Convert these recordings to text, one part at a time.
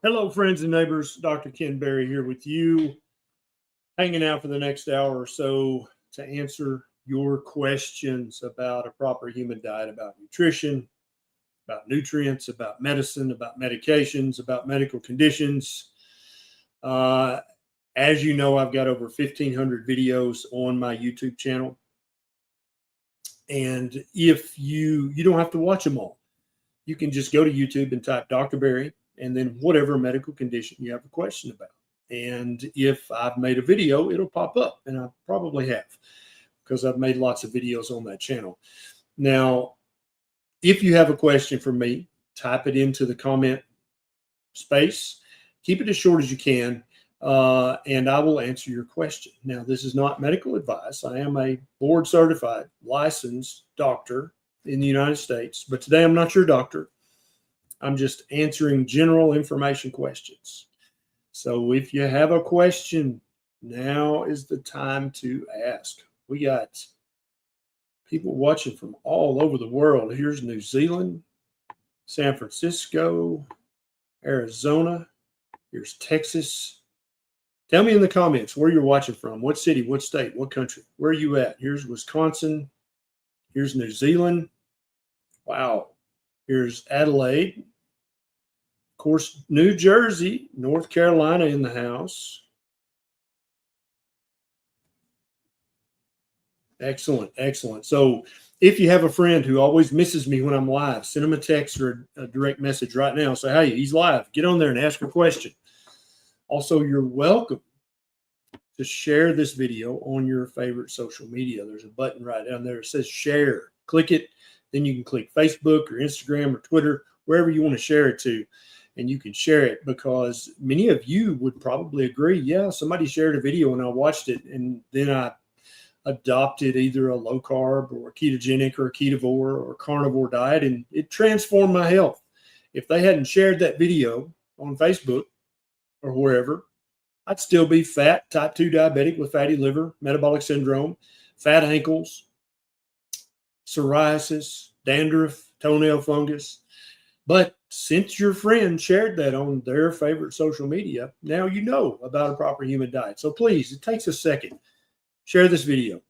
Hello, friends and neighbors. Dr. Ken Berry here with you, hanging out for the next hour or so to answer your questions about a proper human diet, about nutrition, about nutrients, about medicine, about medications, about medical conditions. As you know, I've got over 1,500 videos on my YouTube channel. And if you don't have to watch them all, you can just go to YouTube and type Dr. Berry and then whatever medical condition you have a question about. And if I've made a video, it'll pop up, and I probably have, because I've made lots of videos on that channel. Now, if you have a question for me, type it into the comment space. Keep it as short as you can, and I will answer your question. Now, this is not medical advice. I am a board-certified, licensed doctor in the United States, but today I'm not your doctor. I'm just answering general information questions. So if you have a question, now is the time to ask. We got people watching from all over the world. Here's New Zealand, San Francisco, Arizona. Here's Texas. Tell me in the comments where you're watching from, what city, what state, what country, where are you at? Here's Wisconsin. Here's New Zealand. Wow. Here's Adelaide. Of course, New Jersey, North Carolina in the house. Excellent, excellent. So if you have a friend who always misses me when I'm live, send them a text or a direct message right now. Say, hey, he's live. Get on there and ask a question. Also, you're welcome to share this video on your favorite social media. There's a button right down there that says share. Click it. Then you can click Facebook or Instagram or Twitter, wherever you want to share it to. And you can share it because many of you would probably agree, yeah, somebody shared a video and I watched it, and then I adopted either a low-carb or a ketogenic or a ketovore or carnivore diet, and it transformed my health. If they hadn't shared that video on Facebook or wherever, I'd still be fat, type 2 diabetic with fatty liver, metabolic syndrome, fat ankles, psoriasis, dandruff, toenail fungus. But since your friend shared that on their favorite social media, now you know about a proper human diet. So please, it takes a second. Share this video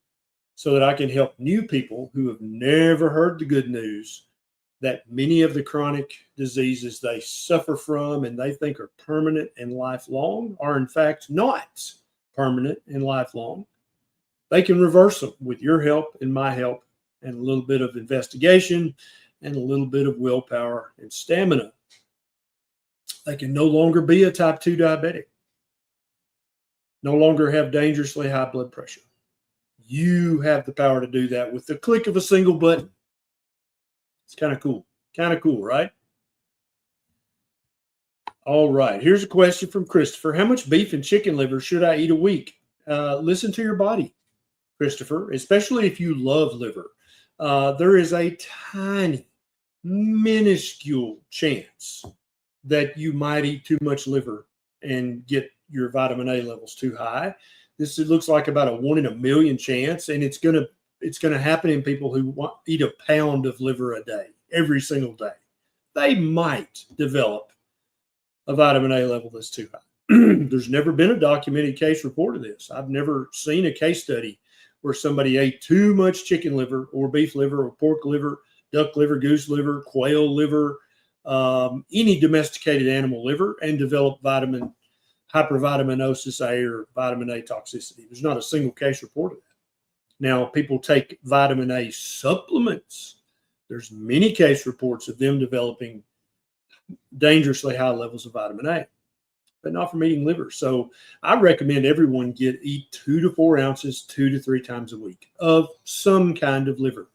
so that I can help new people who have never heard the good news that many of the chronic diseases they suffer from and they think are permanent and lifelong are in fact not permanent and lifelong. They can reverse them with your help and my help and a little bit of investigation and a little bit of willpower and stamina. They can no longer be a type 2 diabetic, no longer have dangerously high blood pressure. You have the power to do that with the click of a single button. It's kind of cool. Kind of cool, right? All right. Here's a question from Christopher. How much beef and chicken liver should I eat a week? Listen to your body, Christopher, especially if you love liver. There is a tiny, minuscule chance that you might eat too much liver and get your vitamin A levels too high. This looks like about a 1 in a million chance, and it's gonna happen in people who eat a pound of liver a day, every single day. They might develop a vitamin A level that's too high. There's never been a documented case report of this. I've never seen a case study where somebody ate too much chicken liver or beef liver or pork liver, duck liver, goose liver, quail liver, any domesticated animal liver, and developed hypervitaminosis A or vitamin A toxicity. There's not a single case report of that. Now, people take vitamin A supplements. There's many case reports of them developing dangerously high levels of vitamin A, but not from eating liver. So I recommend everyone eat 2 to 4 ounces 2 to 3 times a week of some kind of liver.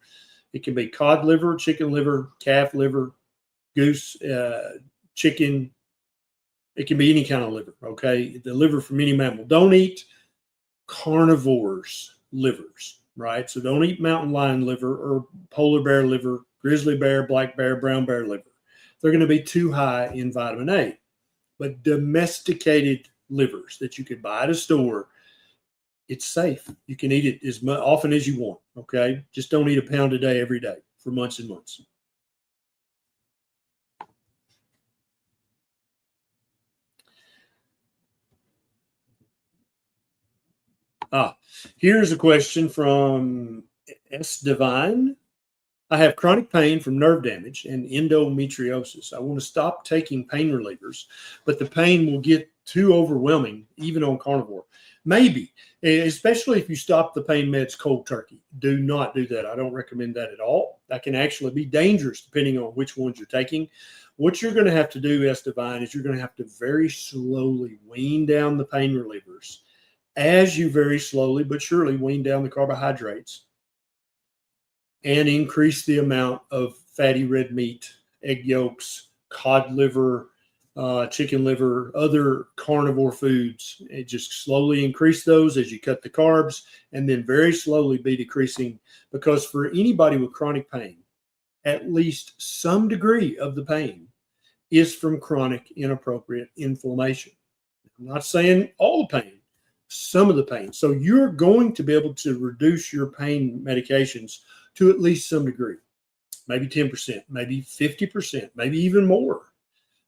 It can be cod liver, chicken liver, calf liver, goose, chicken. It can be any kind of liver, okay? The liver from any mammal. Don't eat carnivores' livers, right? So don't eat mountain lion liver or polar bear liver, grizzly bear, black bear, brown bear liver. They're going to be too high in vitamin A. But domesticated livers that you could buy at a store, it's safe. You can eat it as often as you want, okay? Just don't eat a pound a day every day for months and months. Here's a question from S. Divine. I have chronic pain from nerve damage and endometriosis. I want to stop taking pain relievers, but the pain will get too overwhelming, even on carnivore. Maybe, especially if you stop the pain meds cold turkey. Do not do that. I don't recommend that at all. That can actually be dangerous depending on which ones you're taking. What you're going to have to do, S. Divine, is you're going to have to very slowly wean down the pain relievers as you very slowly but surely wean down the carbohydrates and increase the amount of fatty red meat, egg yolks, cod liver, chicken liver, other carnivore foods. And just slowly increase those as you cut the carbs, and then very slowly be decreasing, because for anybody with chronic pain, at least some degree of the pain is from chronic inappropriate inflammation. I'm not saying all the pain, some of the pain. So you're going to be able to reduce your pain medications to at least some degree, maybe 10%, maybe 50%, maybe even more.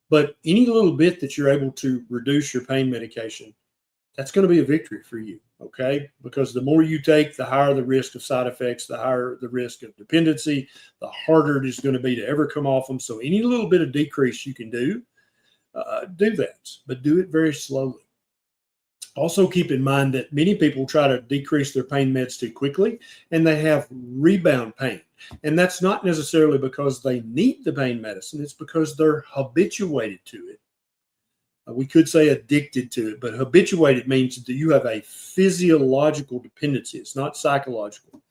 But any little bit that you're able to reduce your pain medication, that's going to be a victory for you, okay? Because the more you take, the higher the risk of side effects, the higher the risk of dependency, the harder it is going to be to ever come off them. So any little bit of decrease you can do that, but do it very slowly. Also keep in mind that many people try to decrease their pain meds too quickly, and they have rebound pain. And that's not necessarily because they need the pain medicine. It's because they're habituated to it. We could say addicted to it, but habituated means that you have a physiological dependency. It's not psychological.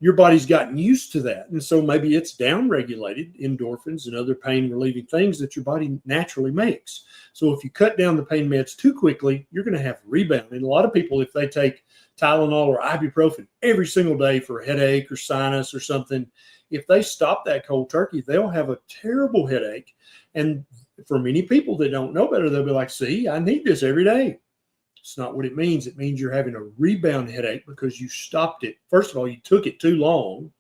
Your body's gotten used to that. And so maybe it's down-regulated endorphins and other pain-relieving things that your body naturally makes. So if you cut down the pain meds too quickly, you're going to have rebound. And a lot of people, if they take Tylenol or ibuprofen every single day for a headache or sinus or something, if they stop that cold turkey, they'll have a terrible headache. And for many people that don't know better, they'll be like, see, I need this every day. It's not what it means. It means you're having a rebound headache because you stopped it. First of all, you took it too long,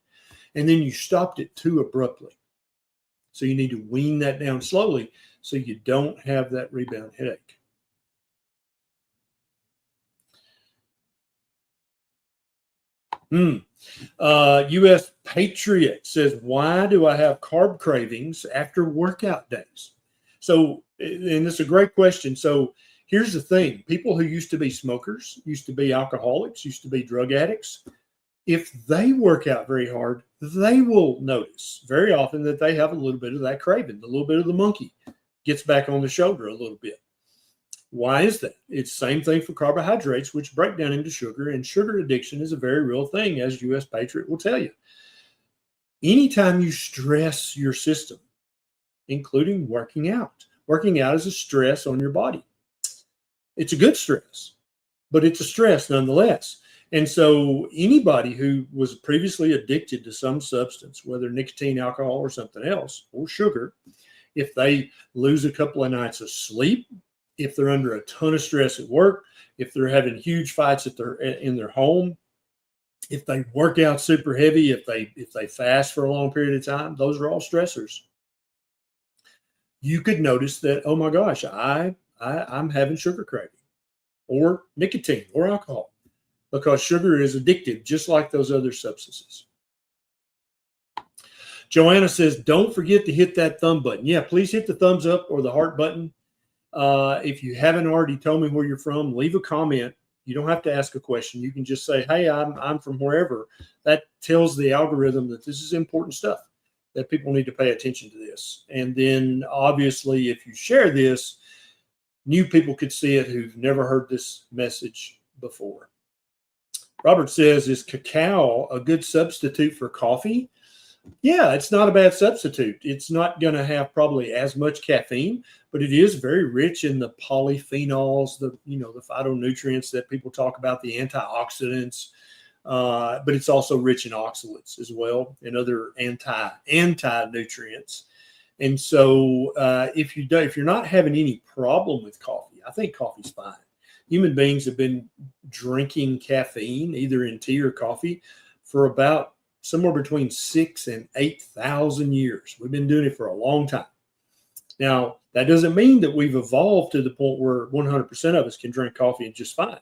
and then you stopped it too abruptly. So you need to wean that down slowly so you don't have that rebound headache. U.S. Patriot says, why do I have carb cravings after workout days? So, and it's a great question. So here's the thing. People who used to be smokers, used to be alcoholics, used to be drug addicts, if they work out very hard, they will notice very often that they have a little bit of that craving, a little bit of the monkey gets back on the shoulder a little bit. Why is that? It's the same thing for carbohydrates, which break down into sugar, and sugar addiction is a very real thing, as U.S. Patriot will tell you. Anytime you stress your system, including working out is a stress on your body. It's a good stress, but it's a stress nonetheless. And so anybody who was previously addicted to some substance, whether nicotine, alcohol, or something else, or sugar, if they lose a couple of nights of sleep, if they're under a ton of stress at work, if they're having huge fights in their home, if they work out super heavy, if they fast for a long period of time, those are all stressors. You could notice that, oh my gosh, I'm having sugar craving or nicotine or alcohol, because sugar is addictive, just like those other substances. Joanna says, don't forget to hit that thumb button. Yeah, please hit the thumbs up or the heart button. If you haven't already told me where you're from, leave a comment. You don't have to ask a question. You can just say, hey, I'm from wherever. That tells the algorithm that this is important stuff, that people need to pay attention to this. And then obviously, if you share this, new people could see it who've never heard this message before. Robert says, is cacao a good substitute for coffee? Yeah, it's not a bad substitute. It's not going to have probably as much caffeine, but it is very rich in the polyphenols, the phytonutrients that people talk about, the antioxidants, but it's also rich in oxalates as well and other anti-nutrients. And so if you're not having any problem with coffee, I think coffee's fine. Human beings have been drinking caffeine, either in tea or coffee, for about somewhere between 6,000 and 8,000 years. We've been doing it for a long time. Now, that doesn't mean that we've evolved to the point where 100% of us can drink coffee and just fine.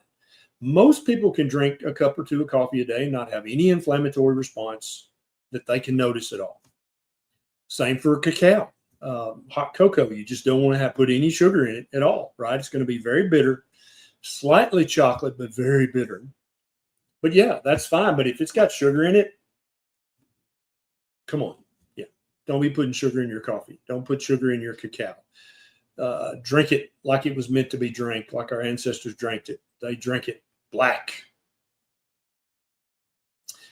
Most people can drink a cup or two of coffee a day and not have any inflammatory response that they can notice at all. Same for cacao, hot cocoa. You just don't want to put any sugar in it at all, right? It's going to be very bitter, slightly chocolate, but very bitter. But yeah, that's fine. But if it's got sugar in it, come on. Yeah. Don't be putting sugar in your coffee. Don't put sugar in your cacao. Drink it like it was meant to be drank, like our ancestors drank it. They drank it black.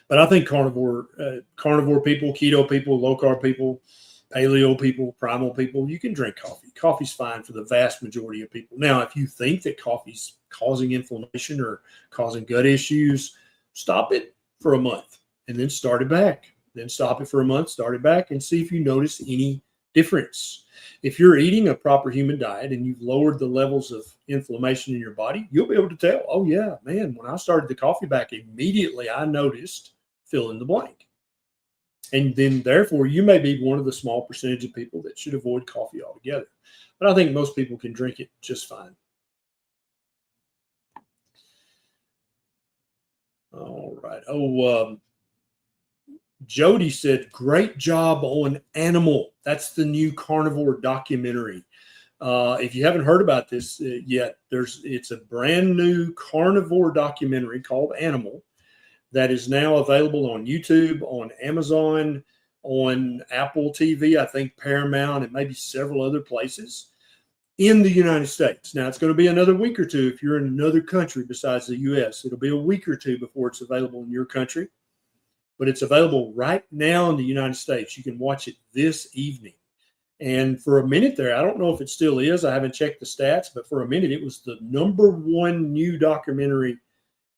But I think carnivore people, keto people, low-carb people, paleo people, primal people, you can drink coffee. Coffee's fine for the vast majority of people. Now, if you think that coffee's causing inflammation or causing gut issues, stop it for a month and then start it back. Then stop it for a month, start it back, and see if you notice any difference. If you're eating a proper human diet and you've lowered the levels of inflammation in your body, you'll be able to tell, oh yeah, man, when I started the coffee back, immediately I noticed fill in the blank. And then therefore you may be one of the small percentage of people that should avoid coffee altogether. But I think most people can drink it just fine. All right. Jody said, great job on Animal. That's the new Carnivore documentary. If you haven't heard about this yet, it's a brand new Carnivore documentary called Animal that is now available on YouTube, on Amazon, on Apple TV, I think Paramount, and maybe several other places in the United States. Now, it's going to be another week or two if you're in another country besides the U.S. It'll be a week or two before it's available in your country. But it's available right now in the United States. You can watch it this evening. And for a minute there, I don't know if it still is. I haven't checked the stats, but for a minute, it was the #1 new documentary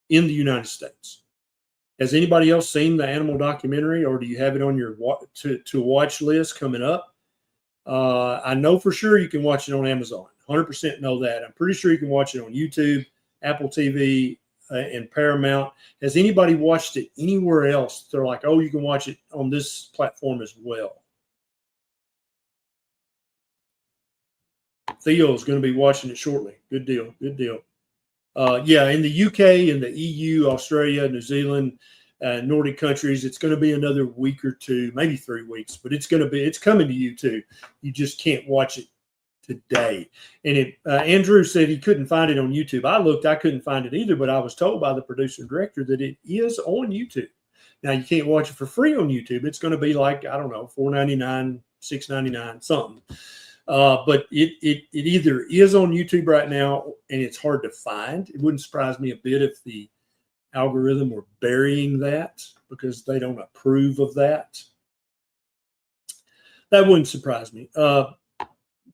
in the United States. Has anybody else seen the Animal documentary, or do you have it on your to watch list coming up? I know for sure you can watch it on Amazon. 100% know that. I'm pretty sure you can watch it on YouTube, Apple TV, and Paramount. Has anybody watched it anywhere else? They're like, oh, you can watch it on this platform as well. Theo is going to be watching it shortly. Good deal. Good deal. Yeah, in the UK, in the EU, Australia, New Zealand, Nordic countries, it's going to be another week or two, maybe 3 weeks, but it's coming to you too. You just can't watch it today. And Andrew said he couldn't find it on YouTube. I looked, I couldn't find it either, but I was told by the producer and director that it is on YouTube. Now, you can't watch it for free on YouTube. It's going to be like, I don't know, $4.99, $6.99, something. But it either is on YouTube right now and it's hard to find. It wouldn't surprise me a bit if the algorithm were burying that because they don't approve of that. That wouldn't surprise me.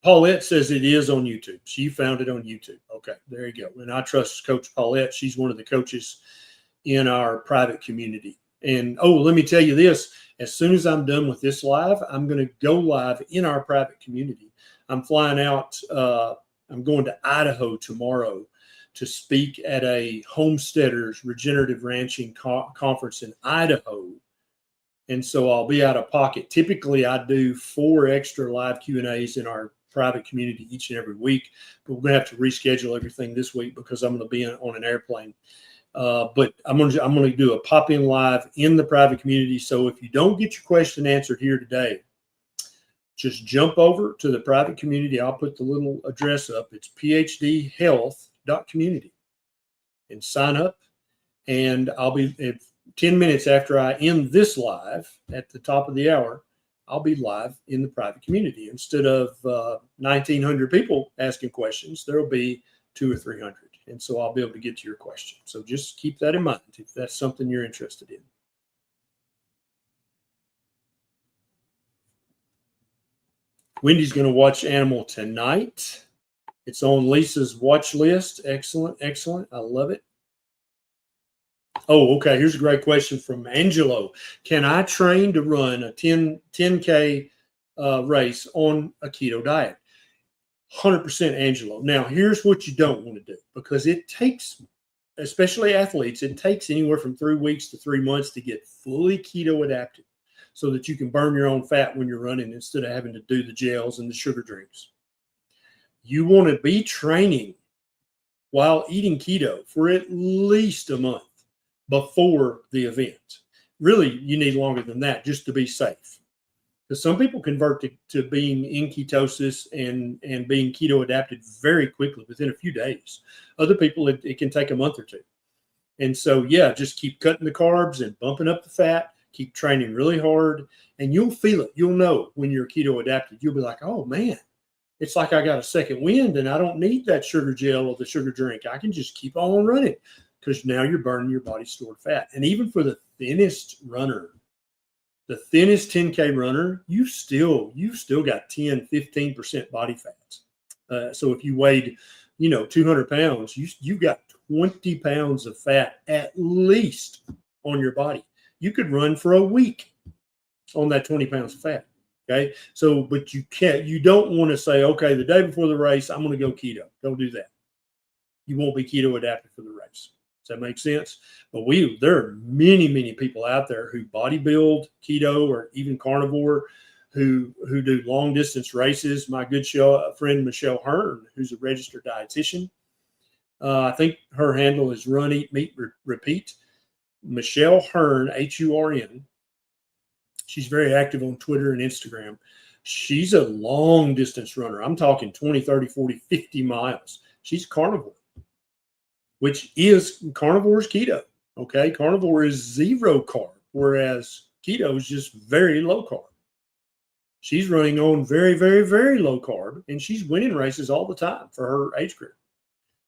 Paulette says it is on YouTube. She found it on YouTube. Okay, there you go. And I trust Coach Paulette. She's one of the coaches in our private community. And, let me tell you this. As soon as I'm done with this live, I'm going to go live in our private community. I'm flying out. I'm going to Idaho tomorrow to speak at a homesteaders regenerative ranching conference in Idaho. And so I'll be out of pocket. Typically, I do 4 extra live Q&As in our private community each and every week. But we're going to have to reschedule everything this week because I'm going to be on an airplane. But I'm going to do a pop-in live in the private community. So if you don't get your question answered here today, just jump over to the private community. I'll put the little address up. It's phdhealth.community and sign up. And I'll be 10 minutes after I end this live at the top of the hour, I'll be live in the private community. Instead of 1,900 people asking questions, there will be 200 or 300. And so I'll be able to get to your question. So just keep that in mind if that's something you're interested in. Wendy's going to watch Animal tonight. It's on Lisa's watch list. Excellent, excellent. I love it. Oh, okay. Here's a great question from Angelo. Can I train to run a 10K race on a keto diet? 100% Angelo. Now, here's what you don't want to do because it takes, especially athletes, it takes anywhere from 3 weeks to 3 months to get fully keto adapted so that you can burn your own fat when you're running instead of having to do the gels and the sugar drinks. You want to be training while eating keto for at least a month before the event. Really, you need longer than that just to be safe. Because some people convert to being in ketosis and being keto adapted very quickly within a few days. Other people, it can take a month or two. And so, yeah, just keep cutting the carbs and bumping up the fat. Keep training really hard, and you'll feel it. You'll know when you're keto adapted. You'll be like, oh, man, it's like I got a second wind, and I don't need that sugar gel or the sugar drink. I can just keep on running because now you're burning your body's stored fat. And even for the thinnest runner, the thinnest 10K runner, you've still got 10, 15% body fat. So if you weighed, 200 pounds, you've got 20 pounds of fat at least on your body. You could run for a week on that 20 pounds of fat. Okay. So, but you don't want to say, okay, the day before the race, I'm going to go keto. Don't do that. You won't be keto adapted for the race. Does that make sense? But there are many, many people out there who bodybuild keto or even carnivore who do long distance races. My good friend, Michelle Hearn, who's a registered dietitian. I think her handle is Run, Eat, Meet, Repeat. Michelle Hearn, H-U-R-N. She's very active on Twitter and Instagram. She's a long distance runner. I'm talking 20, 30, 40, 50 miles. She's carnivore, which is carnivore's keto. Okay. Carnivore is 0 carb, whereas keto is just very low carb. She's running on very, very, very low carb, and she's winning races all the time for her age group.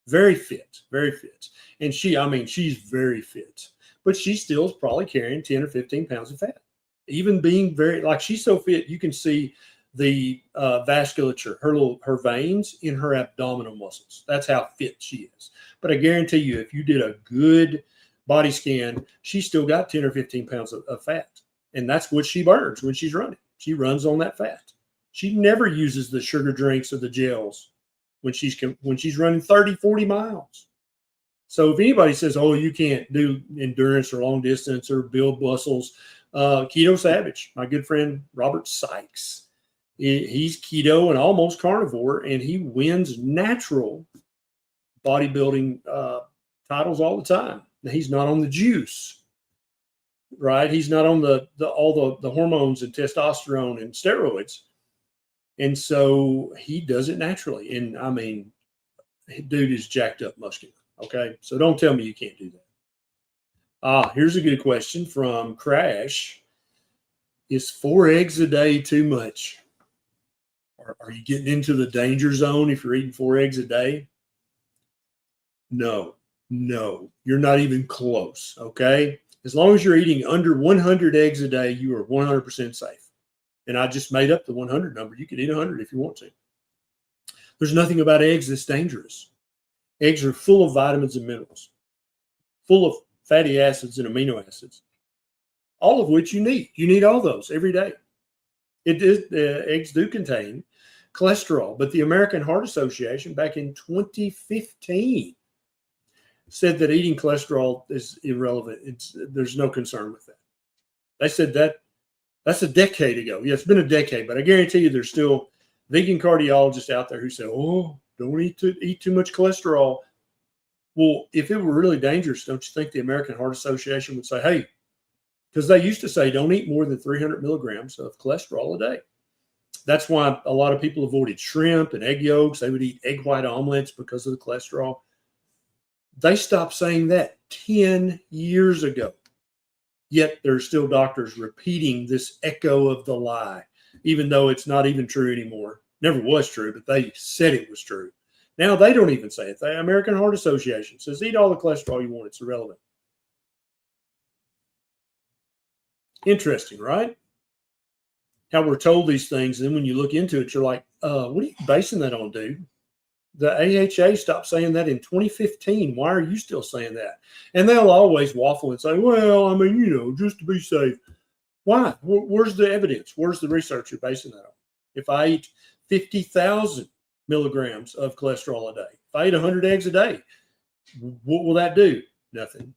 Very fit, very fit. And she's very fit, but she still is probably carrying 10 or 15 pounds of fat. Even being she's so fit, you can see the vasculature, her veins in her abdominal muscles. That's how fit she is. But I guarantee you, if you did a good body scan, she's still got 10 or 15 pounds of fat. And that's what she burns when she's running. She runs on that fat. She never uses the sugar drinks or the gels when she's running 30, 40 miles. So if anybody says, oh, you can't do endurance or long distance or build muscles, Keto Savage, my good friend Robert Sykes, he's keto and almost carnivore, and he wins natural bodybuilding titles all the time. Now, he's not on the juice, right? He's not on all the hormones and testosterone and steroids. And so he does it naturally. And I mean, dude is jacked up muscular. Okay. So don't tell me you can't do that. Here's a good question from Crash. Is 4 eggs a day too much? Are you getting into the danger zone if you're eating 4 eggs a day? No, you're not even close. Okay. As long as you're eating under 100 eggs a day, you are 100% safe. And I just made up the 100 number. You could eat 100 if you want to. There's nothing about eggs that's dangerous. Eggs are full of vitamins and minerals, full of fatty acids and amino acids, all of which you need. You need all those every day. Eggs do contain cholesterol, but the American Heart Association back in 2015 said that eating cholesterol is irrelevant. There's no concern with that. They said that's a decade ago. Yeah, it's been a decade, but I guarantee you there's still vegan cardiologists out there who say, oh, don't eat too much cholesterol. Well, if it were really dangerous, don't you think the American Heart Association would say, hey, because they used to say don't eat more than 300 milligrams of cholesterol a day. That's why a lot of people avoided shrimp and egg yolks. They would eat egg white omelets because of the cholesterol. They stopped saying that 10 years ago. Yet there's still doctors repeating this echo of the lie, even though it's not even true anymore. Never was true, but they said it was true. Now they don't even say it. The American Heart Association says eat all the cholesterol you want. It's irrelevant. Interesting, right? How we're told these things, and then when you look into it, you're like, what are you basing that on, dude? The AHA stopped saying that in 2015. Why are you still saying that? And they'll always waffle and say, well, I mean, just to be safe. Why? Where's the evidence? Where's the research you're basing that on? If I eat 50,000 milligrams of cholesterol a day, if I eat 100 eggs a day, what will that do? Nothing.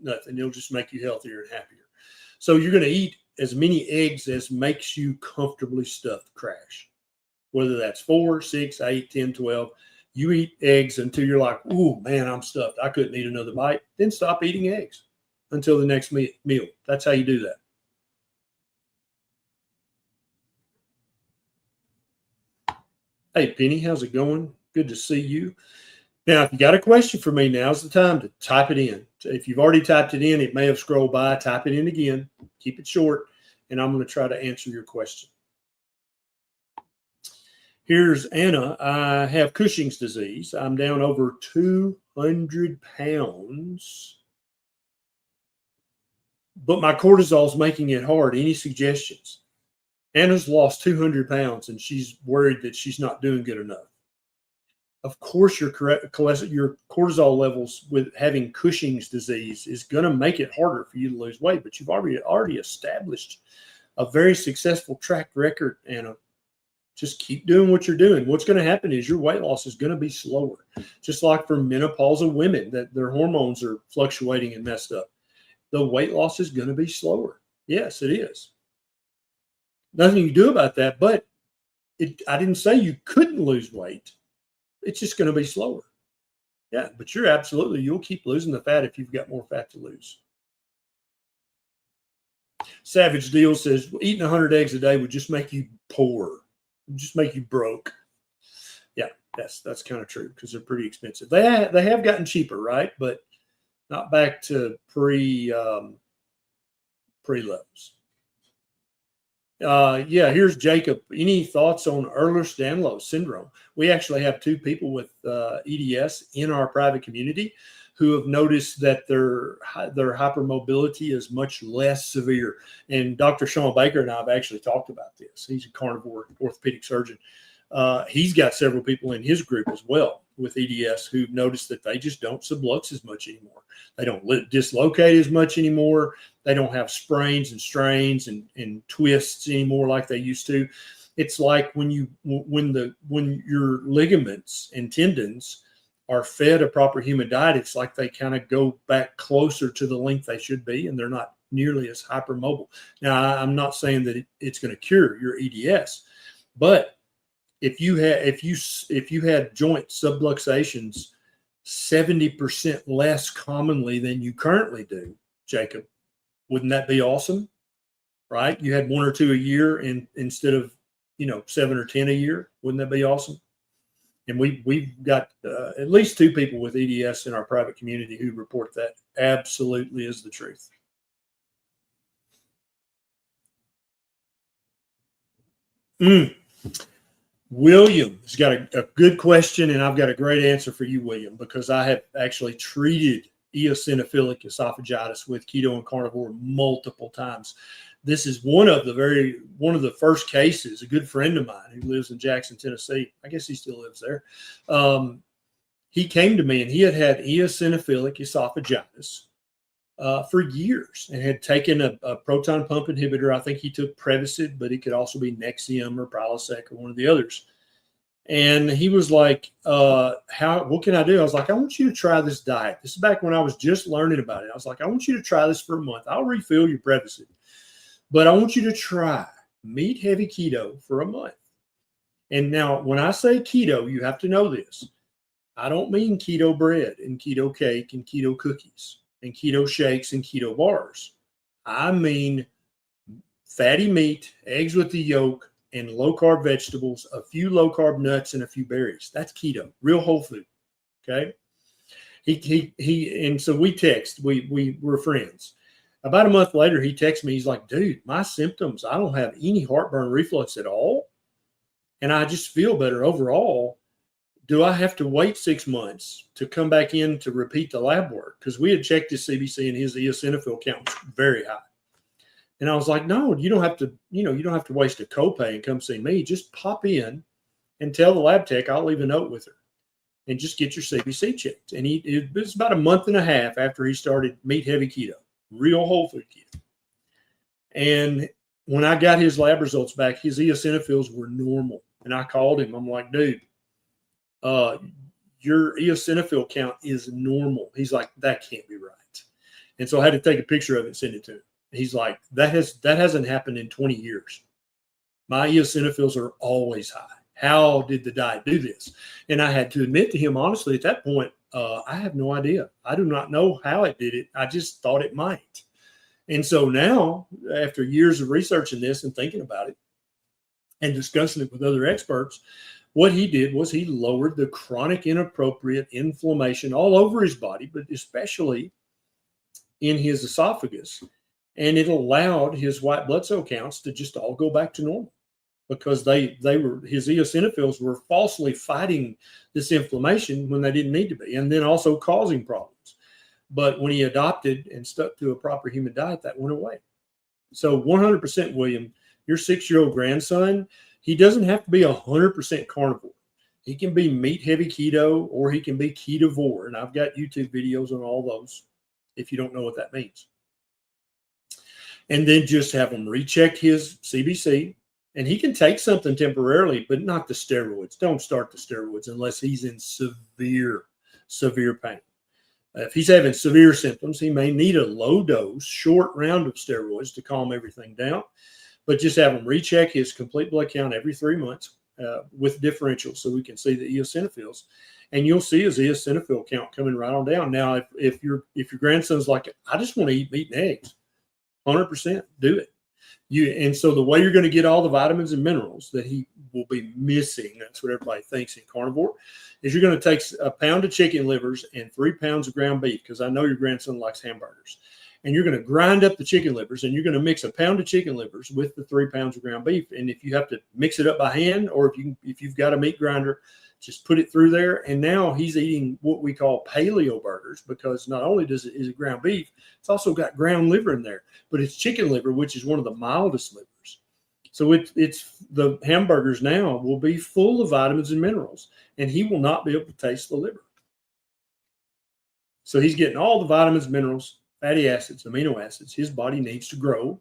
It'll just make you healthier and happier. So you're going to eat as many eggs as makes you comfortably stuffed, Crash. Whether that's 4, 6, 8, 10, 12, You eat eggs until you're like, "Ooh, man, I'm stuffed. I couldn't eat another bite." Then stop eating eggs until the next meal. That's how you do that. Hey, Penny, how's it going? Good to see you. Now, if you got a question for me, now's the time to type it in. If you've already typed it in, it may have scrolled by. Type it in again. Keep it short, and I'm going to try to answer your question. Here's Anna. I have Cushing's disease. I'm down over 200 pounds, but my cortisol is making it hard. Any suggestions? Anna's lost 200 pounds, and she's worried that she's not doing good enough. Of course, your cortisol levels with having Cushing's disease is going to make it harder for you to lose weight, but you've already established a very successful track record, Anna. Just keep doing what you're doing. What's going to happen is your weight loss is going to be slower, just like for menopausal women that their hormones are fluctuating and messed up. The weight loss is going to be slower. Yes, it is. Nothing you can do about that, but I didn't say you couldn't lose weight. It's just going to be slower. Yeah, but you'll keep losing the fat if you've got more fat to lose. Savage Deal says, eating 100 eggs a day would just make you poor. Just make you broke. Yeah, that's kind of true because they're pretty expensive. They have gotten cheaper, right? But not back to pre levels. Yeah, here's Jacob. Any thoughts on Ehlers-Danlos syndrome? We actually have 2 people with EDS in our private community who have noticed that their hypermobility is much less severe. And Dr. Sean Baker and I have actually talked about this. He's a carnivore orthopedic surgeon. He's got several people in his group as well with EDS who've noticed that they just don't sublux as much anymore. They don't dislocate as much anymore. They don't have sprains and strains and twists anymore like they used to. It's like when your ligaments and tendons are fed a proper human diet, it's like they kind of go back closer to the length they should be, and they're not nearly as hypermobile. Now, I'm not saying that it's going to cure your EDS, but if you had joint subluxations 70% less commonly than you currently do, Jacob, wouldn't that be awesome? Right? You had 1 or 2 a year instead of 7 or 10 a year. Wouldn't that be awesome? And we've got at least 2 people with EDS in our private community who report that absolutely is the truth. William has got a good question, and I've got a great answer for you, William, because I have actually treated eosinophilic esophagitis with keto and carnivore multiple times. This is one of the first cases. A good friend of mine who lives in Jackson, Tennessee, I guess he still lives there. He came to me and he had eosinophilic esophagitis for years and had taken a proton pump inhibitor. I think he took Prevacid, but it could also be Nexium or Prilosec or one of the others. And he was like, what can I do? I was like, I want you to try this diet. This is back when I was just learning about it. I was like, I want you to try this for a month. I'll refill your Prevacid, but I want you to try meat heavy keto for a month. And now when I say keto, you have to know this. I don't mean keto bread and keto cake and keto cookies and keto shakes and keto bars. I mean fatty meat, eggs with the yolk, and low-carb vegetables, a few low-carb nuts, and a few berries. That's keto, real whole food, okay? And so we text. We were friends. About a month later, he texts me. He's like, dude, my symptoms, I don't have any heartburn reflux at all, and I just feel better overall. Do I have to wait 6 months to come back in to repeat the lab work? Because we had checked his CBC and his eosinophil count was very high. And I was like, no, you don't have to, you don't have to waste a copay and come see me. Just pop in and tell the lab tech I'll leave a note with her and just get your CBC checked. And it was about a month and a half after he started meat heavy keto, real whole food keto. And when I got his lab results back, his eosinophils were normal. And I called him. I'm like, dude, your eosinophil count is normal. He's like, that can't be right. And so I had to take a picture of it and send it to him. He's like, that hasn't happened in 20 years. My eosinophils are always high. How did the diet do this? And I had to admit to him, honestly, at that point, I have no idea. I do not know how it did it. I just thought it might. And so now, after years of researching this and thinking about it and discussing it with other experts, what he did was he lowered the chronic inappropriate inflammation all over his body, but especially in his esophagus. And it allowed his white blood cell counts to just all go back to normal, because his eosinophils were falsely fighting this inflammation when they didn't need to be, and then also causing problems. But when he adopted and stuck to a proper human diet, that went away. So 100%, William, your 6-year-old grandson, he doesn't have to be 100% carnivore. He can be meat heavy keto, or he can be ketovore. And I've got YouTube videos on all those if you don't know what that means. And then just have him recheck his CBC. And he can take something temporarily, but not the steroids. Don't start the steroids unless he's in severe pain. If he's having severe symptoms, he may need a low dose, short round of steroids to calm everything down. But just have him recheck his complete blood count every 3 months with differentials, so we can see the eosinophils. And you'll see his eosinophil count coming right on down. Now, if your grandson's like, I just want to eat meat and eggs, 100% do it. And so the way you're going to get all the vitamins and minerals that he will be missing, that's what everybody thinks in carnivore, is you're going to take a pound of chicken livers and 3 pounds of ground beef, because I know your grandson likes hamburgers. And you're going to grind up the chicken livers, and you're going to mix a pound of chicken livers with the 3 pounds of ground beef. And if you have to mix it up by hand, or if you've got a meat grinder, just put it through there. And now he's eating what we call paleo burgers, because not only is it ground beef, it's also got ground liver in there, but it's chicken liver, which is one of the mildest livers. So it's the hamburgers now will be full of vitamins and minerals, and he will not be able to taste the liver. So he's getting all the vitamins, minerals, fatty acids, amino acids. His body needs to grow.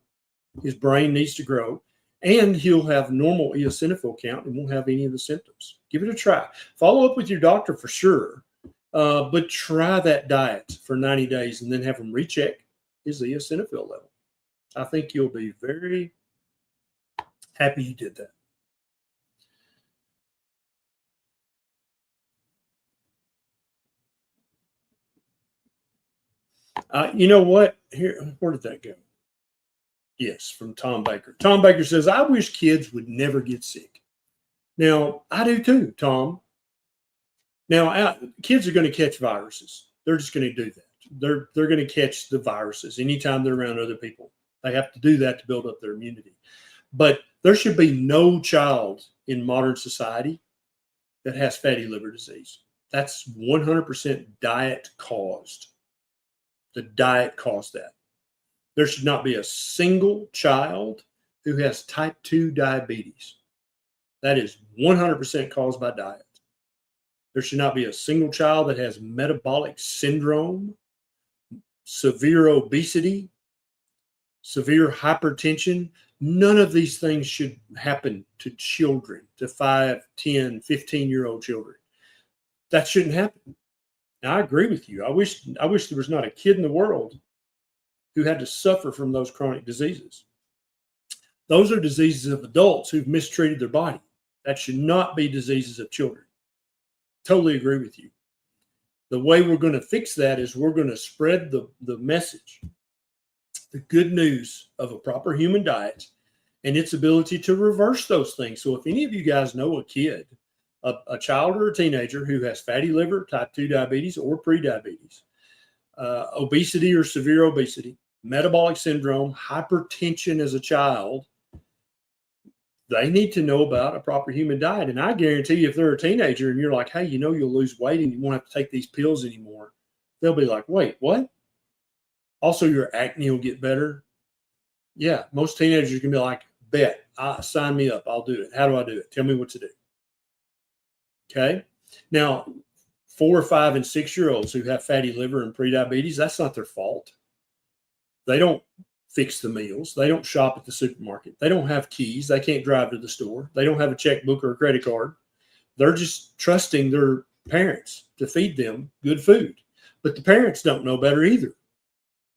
His brain needs to grow. And he'll have normal eosinophil count and won't have any of the symptoms. Give it a try. Follow up with your doctor for sure. But try that diet for 90 days and then have him recheck his eosinophil level. I think you'll be very happy you did that. You know what? Here, where did that go? Yes, from Tom Baker. Tom Baker says, I wish kids would never get sick. Now, I do too, Tom. Now, kids are going to catch viruses. They're just going to do that. They're going to catch the viruses anytime they're around other people. They have to do that to build up their immunity. But there should be no child in modern society that has fatty liver disease. That's 100% diet caused. The diet caused that. There should not be a single child who has type 2 diabetes. That is 100% caused by diet. There should not be a single child that has metabolic syndrome, severe obesity, severe hypertension. None of these things should happen to children, to 5, 10, 15-year-old children. That shouldn't happen. Now, I agree with you. I wish there was not a kid in the world who had to suffer from those chronic diseases. Those are diseases of adults who've mistreated their body. That should not be diseases of children. Totally agree with you. The way we're going to fix that is we're going to spread the message, the good news of a proper human diet and its ability to reverse those things. So if any of you guys know a kid, a child or a teenager who has fatty liver, type 2 diabetes, or prediabetes, obesity or severe obesity, metabolic syndrome, hypertension as a child, they need to know about a proper human diet. And I guarantee you, if they're a teenager and you're like, hey, you know, you'll lose weight and you won't have to take these pills anymore, they'll be like, wait, what? Also, your acne will get better. Yeah, most teenagers can be like, bet, sign me up. I'll do it. How do I do it? Tell me what to do. Okay. Now, 4, 5, and 6-year-olds who have fatty liver and prediabetes, that's not their fault. They don't fix the meals. They don't shop at the supermarket. They don't have keys. They can't drive to the store. They don't have a checkbook or a credit card. They're just trusting their parents to feed them good food. But the parents don't know better either.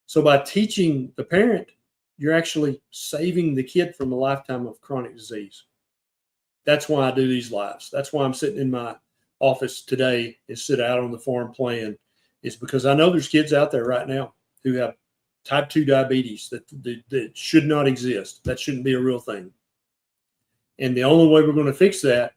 So by teaching the parent, you're actually saving the kid from a lifetime of chronic disease. That's why I do these lives. That's why I'm sitting in my office today and sit out on the farm playing. It's because I know there's kids out there right now who have type 2 diabetes that should not exist. That shouldn't be a real thing. And the only way we're going to fix that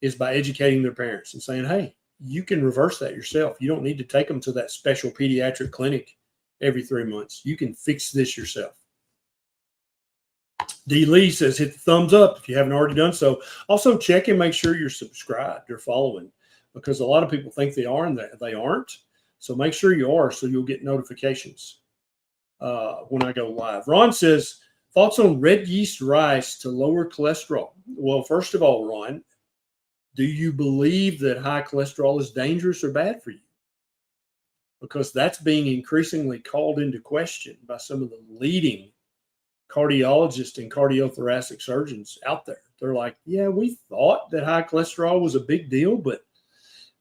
is by educating their parents and saying, hey, you can reverse that yourself. You don't need to take them to that special pediatric clinic every 3 months. You can fix this yourself. D. Lee says, hit the thumbs up if you haven't already done so. Also, check and make sure you're subscribed or following, because a lot of people think they are and they aren't. So make sure you are, so you'll get notifications when I go live. Ron says, thoughts on red yeast rice to lower cholesterol? Well, first of all, Ron, do you believe that high cholesterol is dangerous or bad for you? Because that's being increasingly called into question by some of the leading cardiologists and cardiothoracic surgeons out there. They're like, yeah, we thought that high cholesterol was a big deal, but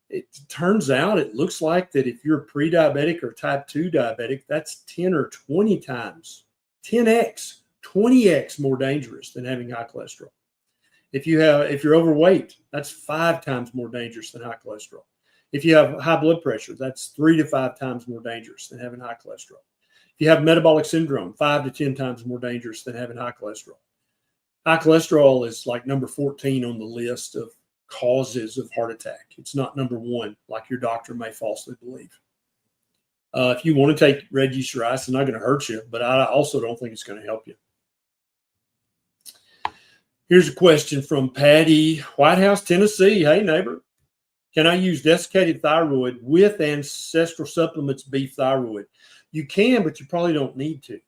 it turns out it looks like that if you're pre-diabetic or type 2 diabetic, that's 10 or 20 times, 10x, 20x more dangerous than having high cholesterol. If you're overweight, that's 5 times more dangerous than high cholesterol. If you have high blood pressure, that's 3 to 5 times more dangerous than having high cholesterol. If you have metabolic syndrome, 5 to 10 times more dangerous than having high cholesterol. High cholesterol is like number 14 on the list of causes of heart attack. It's not number 1, like your doctor may falsely believe. If you want to take red yeast rice, it's not going to hurt you, but I also don't think it's going to help you. Here's a question from Patty, White House, Tennessee. Hey, neighbor. Can I use desiccated thyroid with ancestral supplements beef thyroid? You can, but you probably don't need to.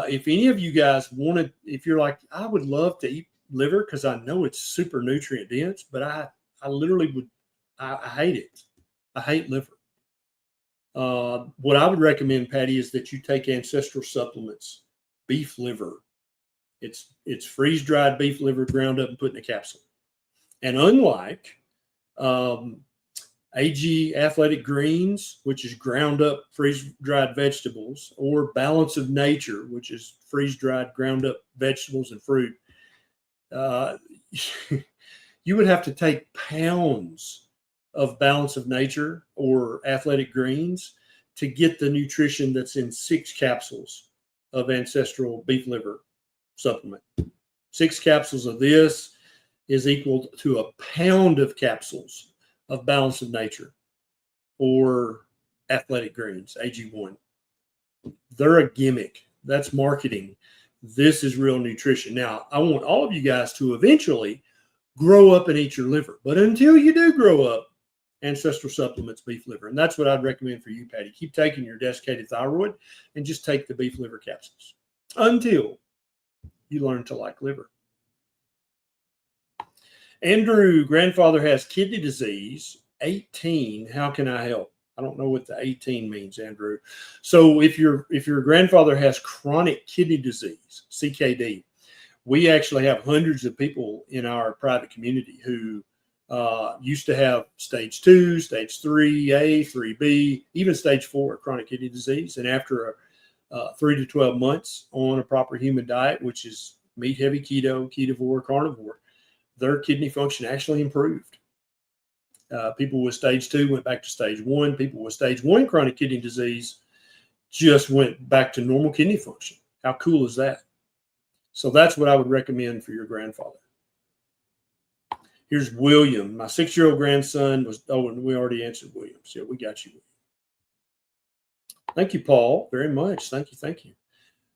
If any of you guys wanted, if you're like, I would love to eat liver because I know it's super nutrient dense, but I literally would, I hate it. I hate liver. What I would recommend, Patty, is that you take ancestral supplements, beef liver. It's freeze-dried beef liver ground up and put in a capsule. And unlike AG Athletic Greens, which is ground up freeze-dried vegetables, or Balance of Nature, which is freeze-dried ground up vegetables and fruit, you would have to take pounds of Balance of Nature or Athletic Greens to get the nutrition that's in 6 capsules of ancestral beef liver supplement. 6 capsules of this is equal to a pound of capsules of Balance of Nature or Athletic Greens, AG1. They're a gimmick. That's marketing. This is real nutrition. Now, I want all of you guys to eventually grow up and eat your liver. But until you do grow up, ancestral supplements, beef liver. And that's what I'd recommend for you, Patty. Keep taking your desiccated thyroid and just take the beef liver capsules until you learn to like liver. Andrew, grandfather has kidney disease, 18. How can I help? I don't know what the 18 means, Andrew. So if your grandfather has chronic kidney disease, CKD, we actually have hundreds of people in our private community who used to have stage 2, stage 3A, 3B, even stage 4 chronic kidney disease. And after 3 to 12 months on a proper human diet, which is meat heavy keto, ketovore, carnivore, their kidney function actually improved. People with stage 2 went back to stage 1. People with stage 1 chronic kidney disease just went back to normal kidney function. How cool is that? So that's what I would recommend for your grandfather. Here's William. My 6-year-old grandson was, oh, and we already answered William. So yeah, we got you. Thank you, Paul, very much. Thank you. Thank you.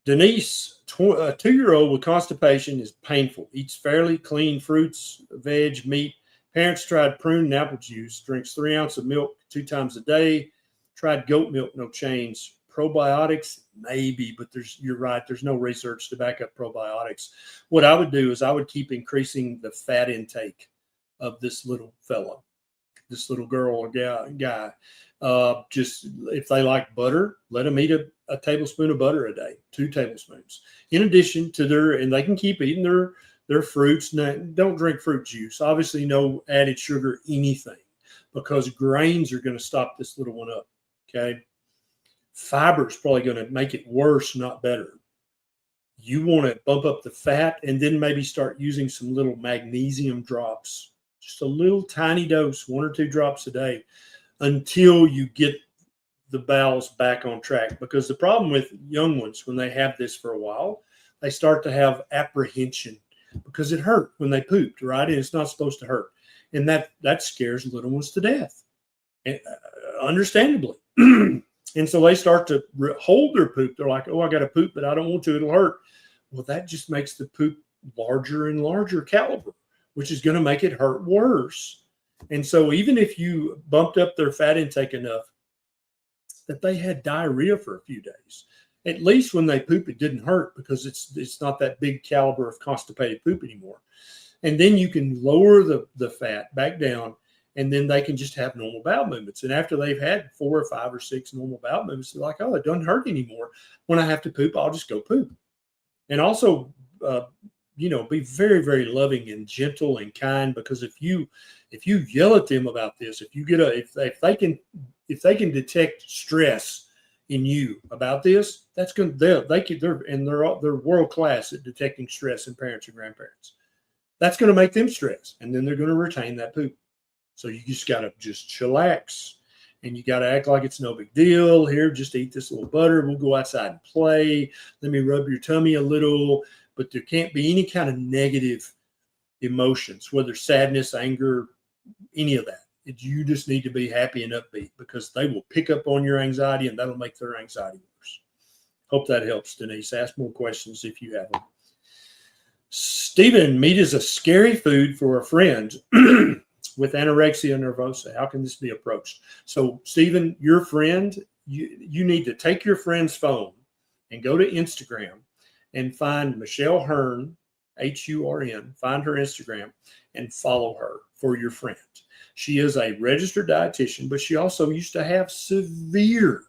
Denise, a 2-year-old with constipation is painful. Eats fairly clean fruits, veg, meat. Parents tried prune and apple juice. Drinks 3 ounces of milk 2 times a day. Tried goat milk, no change. Probiotics, maybe, but you're right. There's no research to back up probiotics. What I would do is I would keep increasing the fat intake of this little fellow, this little girl or guy. Just if they like butter, let them eat a tablespoon of butter a day, 2 tablespoons. In addition to and they can keep eating their fruits. Now, don't drink fruit juice. Obviously, no added sugar, anything, because grains are going to stop this little one up. Okay. Fiber is probably going to make it worse, not better. You want to bump up the fat and then maybe start using some little magnesium drops, just a little tiny dose, 1 or 2 drops a day, until you get the bowels back on track. Because the problem with young ones, when they have this for a while, they start to have apprehension because it hurt when they pooped, right? And it's not supposed to hurt. And that scares little ones to death, and, understandably. And so they start to hold their poop. They're like, oh, I got to poop, but I don't want to. It'll hurt. Well, that just makes the poop larger and larger caliber, which is going to make it hurt worse. And so even if you bumped up their fat intake enough that they had diarrhea for a few days, at least when they poop, it didn't hurt because it's not that big caliber of constipated poop anymore. And then you can lower the fat back down, and then they can just have normal bowel movements. And after they've had 4 or 5 or 6 normal bowel movements, they're like, oh, it doesn't hurt anymore. When I have to poop, I'll just go poop. And also, be very, very loving and gentle and kind, because if you yell at them about this, if they can detect stress in you about this, that's going they're world class at detecting stress in parents and grandparents. That's going to make them stress, and then they're going to retain that poop. So you just got to just chillax, and you got to act like it's no big deal. Here, just eat this little butter. We'll go outside and play. Let me rub your tummy a little. But there can't be any kind of negative emotions, whether sadness, anger, any of that. You just need to be happy and upbeat, because they will pick up on your anxiety, and that'll make their anxiety worse. Hope that helps, Denise. Ask more questions if you have them. Stephen, meat is a scary food for a friend with anorexia nervosa. How can this be approached? So, Stephen, your friend, you need to take your friend's phone and go to Instagram and find Michelle Hearn, H-U-R-N, find her Instagram and follow her for your friend. She is a registered dietitian, but she also used to have severe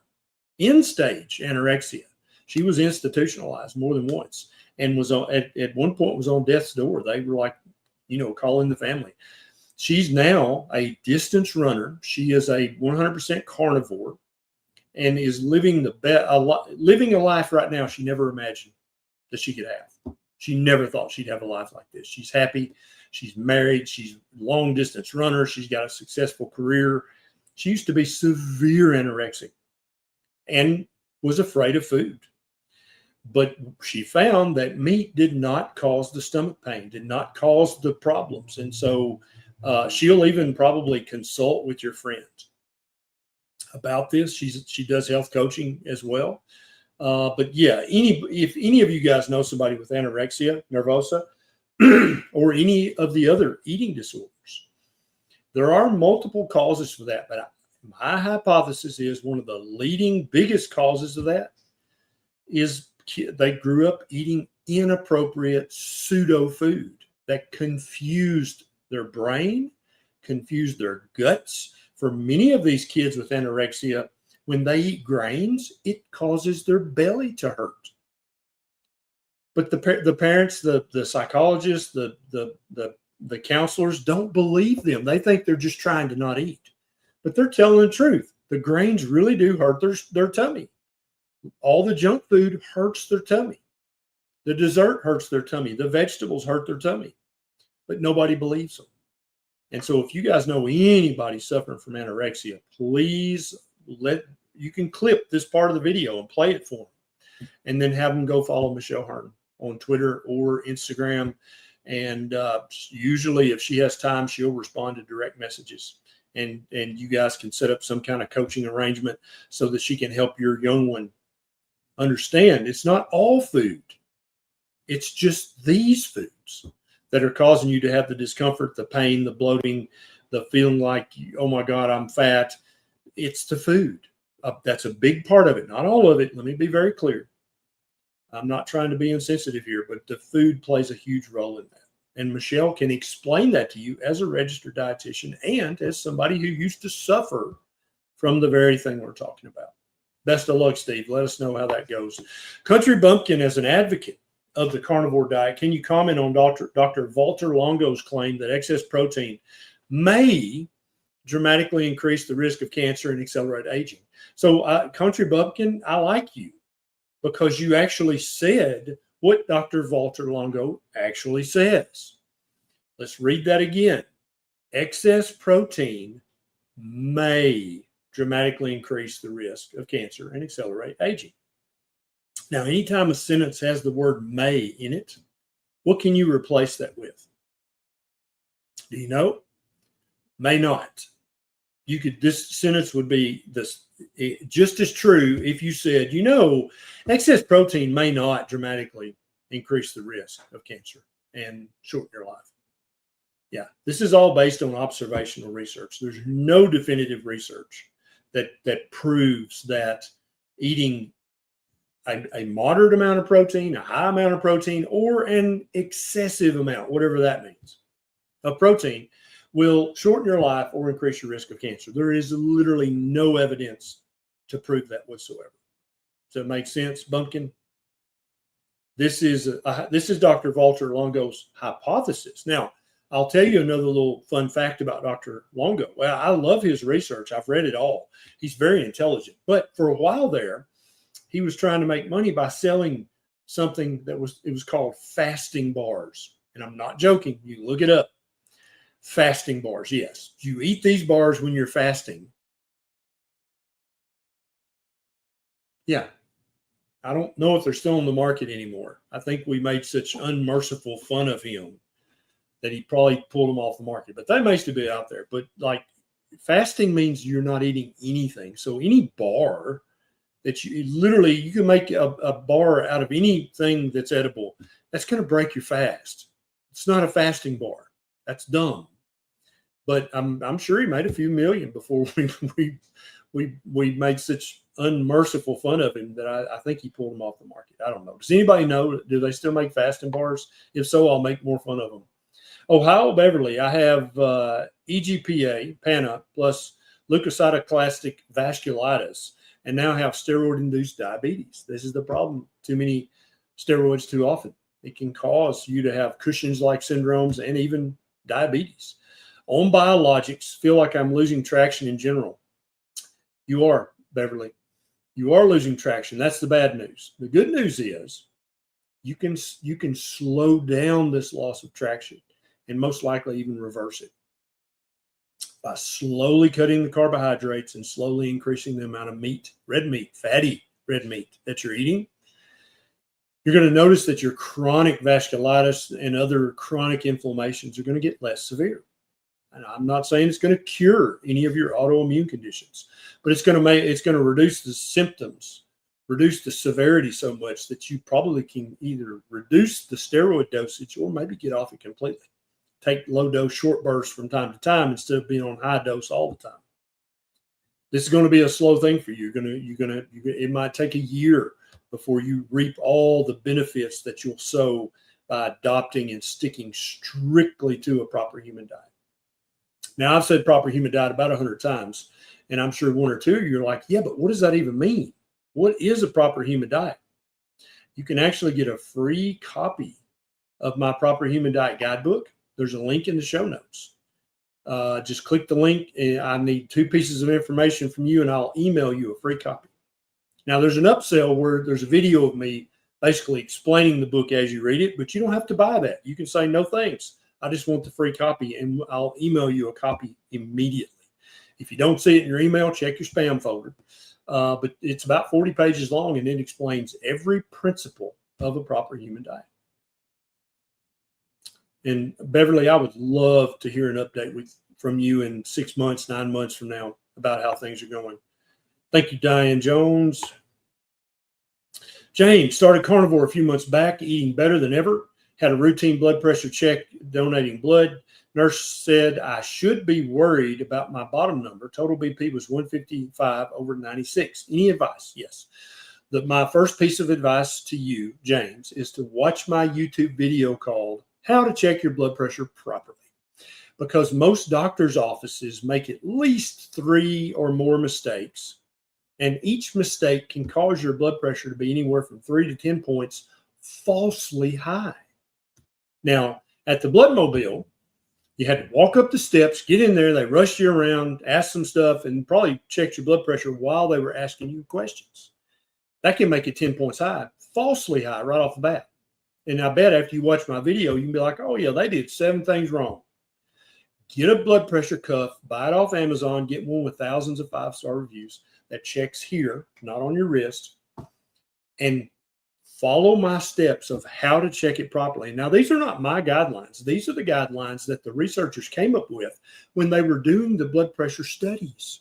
end-stage anorexia. She was institutionalized more than once, and was at one point was on death's door. They were like, calling the family. She's now a distance runner. She is a 100% carnivore, and is living living a life right now she never imagined that she could have. She never thought she'd have a life like this. She's happy. She's married. She's a long distance runner. She's got a successful career. She used to be severe anorexic and was afraid of food. But she found that meat did not cause the stomach pain, did not cause the problems. And so she'll even probably consult with your friend about this. She does health coaching as well. But yeah, if any of you guys know somebody with anorexia nervosa or any of the other eating disorders, there are multiple causes for that. But my hypothesis is one of the leading biggest causes of that is they grew up eating inappropriate pseudo food that confused their brain, confused their guts. For many of these kids with anorexia, when they eat grains, it causes their belly to hurt. But the parents, the psychologists, the counselors don't believe them. They think they're just trying to not eat. But they're telling the truth. The grains really do hurt their tummy. All the junk food hurts their tummy. The dessert hurts their tummy. The vegetables hurt their tummy. But nobody believes them. And so if you guys know anybody suffering from anorexia, please you can clip this part of the video and play it for them, and then have them go follow Michelle Hearn on Twitter or Instagram. And usually if she has time, she'll respond to direct messages, and you guys can set up some kind of coaching arrangement so that she can help your young one understand it's not all food. It's just these foods that are causing you to have the discomfort, the pain, the bloating, the feeling like, oh my God, I'm fat. It's the food. That's a big part of it. Not all of it. Let me be very clear. I'm not trying to be insensitive here, but the food plays a huge role in that. And Michelle can explain that to you as a registered dietitian and as somebody who used to suffer from the very thing we're talking about. Best of luck, Steve. Let us know how that goes. Country Bumpkin, as an advocate of the carnivore diet, can you comment on Dr. Walter Longo's claim that excess protein may dramatically increase the risk of cancer and accelerate aging? So, Country Bumpkin, I like you because you actually said what Dr. Walter Longo actually says. Let's read that again. Excess protein may dramatically increase the risk of cancer and accelerate aging. Now, anytime a sentence has the word may in it, what can you replace that with? Do you know? May not. This sentence would be just as true if you said, excess protein may not dramatically increase the risk of cancer and shorten your life. Yeah, this is all based on observational research. There's no definitive research that proves that eating a moderate amount of protein, a high amount of protein, or an excessive amount, whatever that means, of protein will shorten your life or increase your risk of cancer. There is literally no evidence to prove that whatsoever. Does that make sense, Bumpkin? This is Dr. Walter Longo's hypothesis. Now, I'll tell you another little fun fact about Dr. Longo. Well, I love his research. I've read it all. He's very intelligent. But for a while there, he was trying to make money by selling something it was called fasting bars. And I'm not joking. You look it up. Fasting bars, yes. You eat these bars when you're fasting. Yeah. I don't know if they're still on the market anymore. I think we made such unmerciful fun of him that he probably pulled them off the market. But they may still be out there. But like fasting means you're not eating anything. So any bar that you can make a bar out of anything that's edible, that's going to break your fast. It's not a fasting bar. That's dumb. But I'm sure he made a few million before we made such unmerciful fun of him that I think he pulled them off the market. I don't know. Does anybody know? Do they still make fasting bars? If so, I'll make more fun of them. Ohio Beverly, I have EGPA, PANA, plus leukocytoclastic vasculitis, and now have steroid-induced diabetes. This is the problem. Too many steroids too often. It can cause you to have Cushing's-like syndromes and even diabetes. On biologics, feel like I'm losing traction in general. You are, Beverly. You are losing traction. That's the bad news. The good news is you can slow down this loss of traction and most likely even reverse it by slowly cutting the carbohydrates and slowly increasing the amount of meat, red meat, fatty red meat that you're eating. You're going to notice that your chronic vasculitis and other chronic inflammations are going to get less severe. And I'm not saying it's going to cure any of your autoimmune conditions, but it's going to reduce the symptoms, reduce the severity so much that you probably can either reduce the steroid dosage or maybe get off it completely. Take low dose short bursts from time to time instead of being on high dose all the time. This is going to be a slow thing for you. It might take a year before you reap all the benefits that you'll sow by adopting and sticking strictly to a proper human diet. Now, I've said proper human diet about 100 times, and I'm sure one or two of you are like, yeah, but what does that even mean? What is a proper human diet? You can actually get a free copy of my Proper Human Diet Guidebook. There's a link in the show notes. Just click the link. And I need 2 pieces of information from you, and I'll email you a free copy. Now, there's an upsell where there's a video of me basically explaining the book as you read it, but you don't have to buy that. You can say, no thanks. I just want the free copy, and I'll email you a copy immediately. If you don't see it in your email, check your spam folder. But it's about 40 pages long, and it explains every principle of a proper human diet. And Beverly, I would love to hear an update from you in 6 months, 9 months from now about how things are going. Thank you, Diane Jones. James started Carnivore a few months back, eating better than ever. Had a routine blood pressure check, donating blood. Nurse said I should be worried about my bottom number. Total BP was 155/96. Any advice? Yes. My first piece of advice to you, James, is to watch my YouTube video called How to Check Your Blood Pressure Properly. Because most doctors' offices make at least 3 or more mistakes, and each mistake can cause your blood pressure to be anywhere from 3 to 10 points falsely high. Now, at the Blood Mobile, you had to walk up the steps, get in there, they rushed you around, asked some stuff, and probably checked your blood pressure while they were asking you questions. That can make it 10 points high, falsely high right off the bat. And I bet after you watch my video, you can be like, oh yeah, they did 7 things wrong. Get a blood pressure cuff, buy it off Amazon, get one with thousands of 5-star reviews that checks here, not on your wrist, and follow my steps of how to check it properly. Now, these are not my guidelines. These are the guidelines that the researchers came up with when they were doing the blood pressure studies.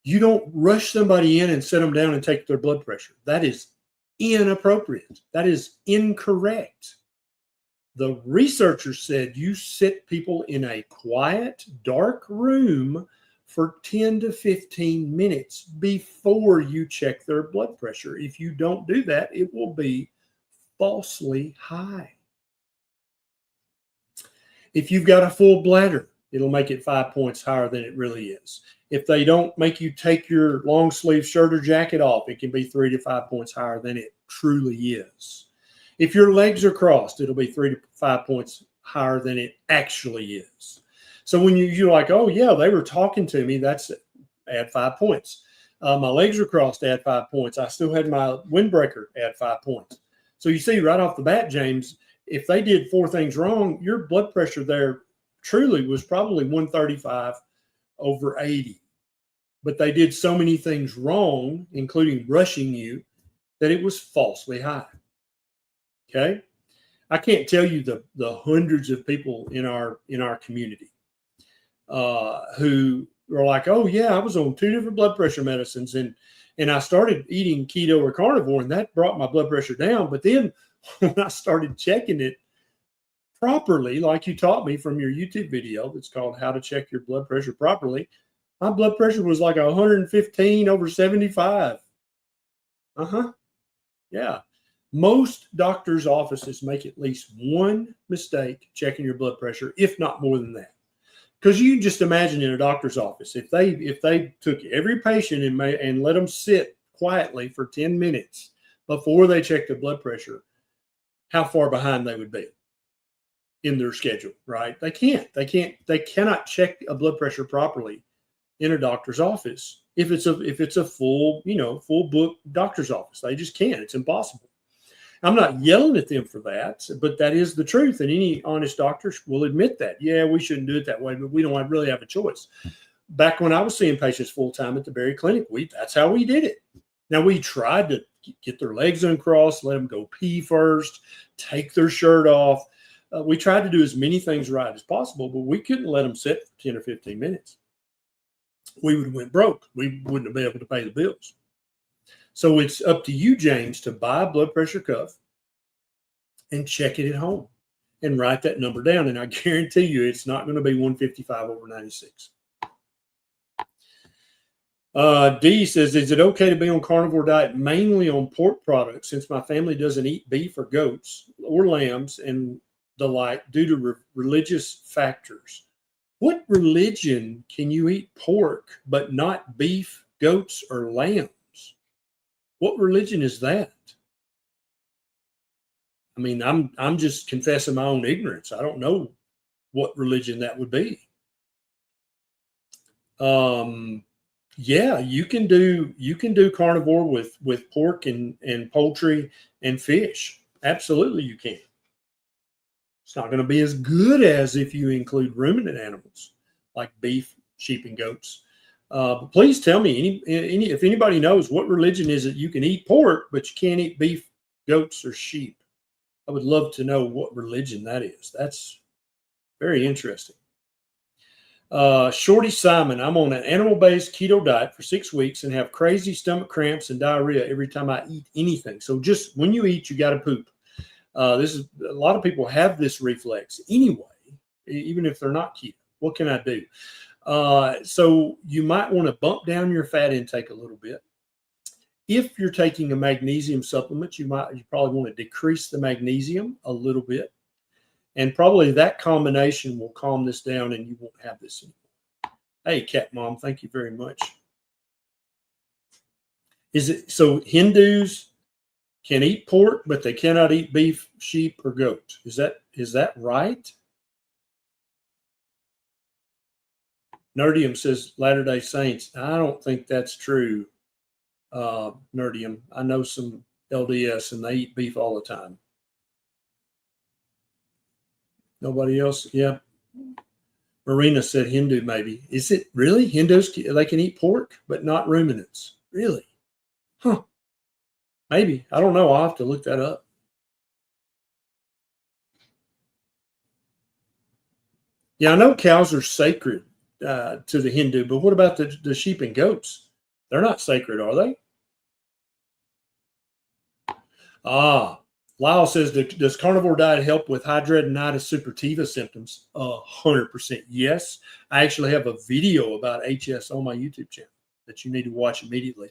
You don't rush somebody in and sit them down and take their blood pressure. That is inappropriate. That is incorrect. The researchers said you sit people in a quiet, dark room for 10 to 15 minutes before you check their blood pressure. If you don't do that, it will be falsely high. If you've got a full bladder, it'll make it 5 points higher than it really is. If they don't make you take your long sleeve shirt or jacket off, it can be 3 to 5 points higher than it truly is. If your legs are crossed, it'll be 3 to 5 points higher than it actually is. So when you're like, oh yeah, they were talking to me, that's it. Add 5 points. My legs are crossed, add 5 points. I still had my windbreaker, add 5 points. So you see right off the bat, James, if they did 4 things wrong, your blood pressure there truly was probably 135/80. But they did so many things wrong, including rushing you, that it was falsely high. Okay? I can't tell you the hundreds of people in our community who are like, oh yeah, I was on 2 different blood pressure medicines and I started eating keto or carnivore and that brought my blood pressure down. But then when I started checking it properly, like you taught me from your YouTube video, that's called How to Check Your Blood Pressure Properly, my blood pressure was like 115/75. Yeah. Most doctors' offices make at least one mistake checking your blood pressure, if not more than that. Because you just imagine in a doctor's office, if they took every patient and let them sit quietly for 10 minutes before they check their blood pressure, how far behind they would be in their schedule, right? They cannot check a blood pressure properly in a doctor's office if it's a full book doctor's office. They just can't. It's impossible. I'm not yelling at them for that, but that is the truth. And any honest doctor will admit that. Yeah, we shouldn't do it that way, but we don't really have a choice. Back when I was seeing patients full time at the Berry Clinic, that's how we did it. Now, we tried to get their legs uncrossed, let them go pee first, take their shirt off. We tried to do as many things right as possible, but we couldn't let them sit for 10 or 15 minutes. We would have went broke. We wouldn't have been able to pay the bills. So it's up to you, James, to buy a blood pressure cuff and check it at home and write that number down. And I guarantee you it's not going to be 155/96. D says, is it okay to be on carnivore diet mainly on pork products since my family doesn't eat beef or goats or lambs and the like due to religious factors? What religion can you eat pork but not beef, goats, or lambs? What religion is that? I mean, I'm just confessing my own ignorance. I don't know what religion that would be. Yeah, you can do carnivore with pork and poultry and fish. Absolutely, you can. It's not going to be as good as if you include ruminant animals like beef, sheep, and goats. But please tell me if anybody knows what religion is it you can eat pork, but you can't eat beef, goats, or sheep. I would love to know what religion that is. That's very interesting. Shorty Simon, I'm on an animal-based keto diet for 6 weeks and have crazy stomach cramps and diarrhea every time I eat anything. So just when you eat, you got to poop. This is a lot of people have this reflex anyway, even if they're not keto. What can I do? So you might want to bump down your fat intake a little bit. If you're taking a magnesium supplement, you probably want to decrease the magnesium a little bit. And probably that combination will calm this down and you won't have this anymore. Hey, Cat Mom, thank you very much. Is it so Hindus can eat pork, but they cannot eat beef, sheep, or goat? Is that right? Nerdium says Latter-day Saints. I don't think that's true, Nerdium. I know some LDS and they eat beef all the time. Nobody else? Yeah. Marina said Hindu maybe. Is it really? Hindus, they can eat pork, but not ruminants. Really? Huh. Maybe. I don't know. I'll have to look that up. Yeah, I know cows are sacred to the Hindu, but what about the sheep and goats? They're not sacred, are they? Ah, Lyle says, does carnivore diet help with hidradenitis suppurativa symptoms? 100% yes. I actually have a video about HS on my YouTube channel that you need to watch immediately.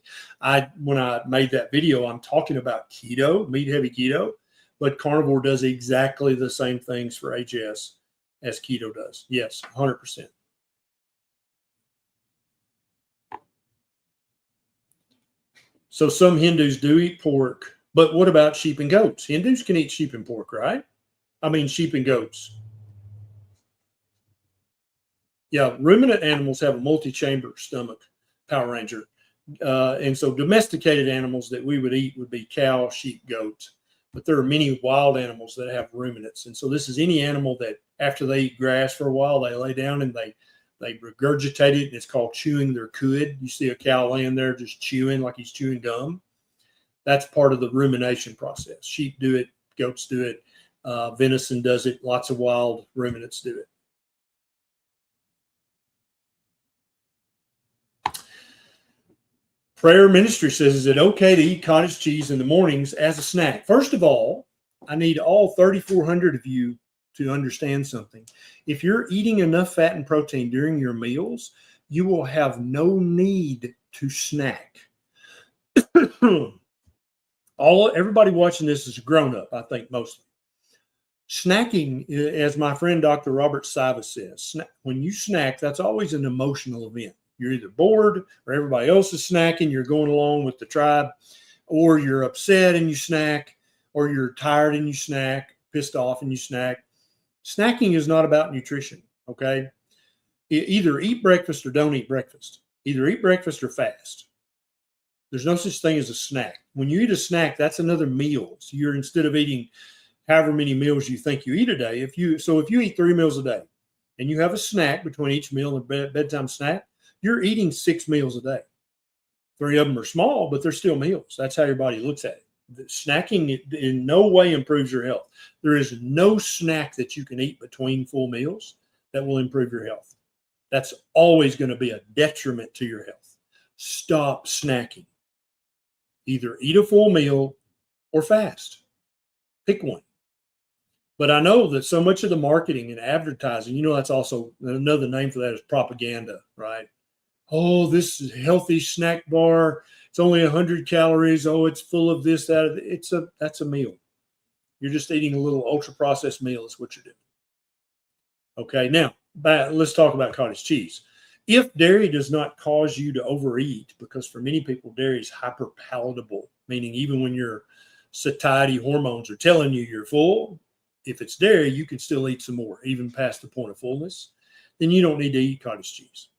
When I made that video, I'm talking about keto, meat-heavy keto, but carnivore does exactly the same things for HS as keto does. Yes, 100%. So some Hindus do eat pork, but what about sheep and goats? Hindus can eat sheep and pork, right? I mean, sheep and goats. Yeah, ruminant animals have a multi-chamber stomach, Power Ranger. And so domesticated animals that we would eat would be cow, sheep, goat. But there are many wild animals that have ruminants. And so this is any animal that after they eat grass for a while, they lay down and they regurgitate it. And it's called chewing their cud. You see a cow laying there just chewing like he's chewing gum. That's part of the rumination process. Sheep do it, goats do it, venison does it, lots of wild ruminants do it. Prayer Ministry says, is it okay to eat cottage cheese in the mornings as a snack? First of all, I need all 3,400 of you to understand something. If you're eating enough fat and protein during your meals, you will have no need to snack. Everybody watching this is grown up, I think, mostly. Snacking, as my friend Dr. Robert Siva says, when you snack, that's always an emotional event. You're either bored or everybody else is snacking, you're going along with the tribe, or you're upset and you snack, or you're tired and you snack, pissed off and you snack. Snacking is not about nutrition, okay? Either eat breakfast or don't eat breakfast. Either eat breakfast or fast. There's no such thing as a snack. When you eat a snack, that's another meal. So you're, instead of eating however many meals you think you eat a day, if you eat 3 meals a day and you have a snack between each meal and bedtime snack, you're eating 6 meals a day. 3 of them are small, but they're still meals. That's how your body looks at it. Snacking in no way improves your health. There is no snack that you can eat between full meals that will improve your health. That's always going to be a detriment to your health. Stop snacking. Either eat a full meal or fast. Pick one. But I know that so much of the marketing and advertising, that's also another name for that is propaganda, right? Oh, this is a healthy snack bar. It's only 100 calories. Oh, it's full of this, that. That's a meal. You're just eating a little ultra processed meal is what you're doing. Okay, now let's talk about cottage cheese. If dairy does not cause you to overeat, because for many people, dairy is hyper palatable, meaning even when your satiety hormones are telling you you're full, if it's dairy, you can still eat some more, even past the point of fullness, then you don't need to eat cottage cheese.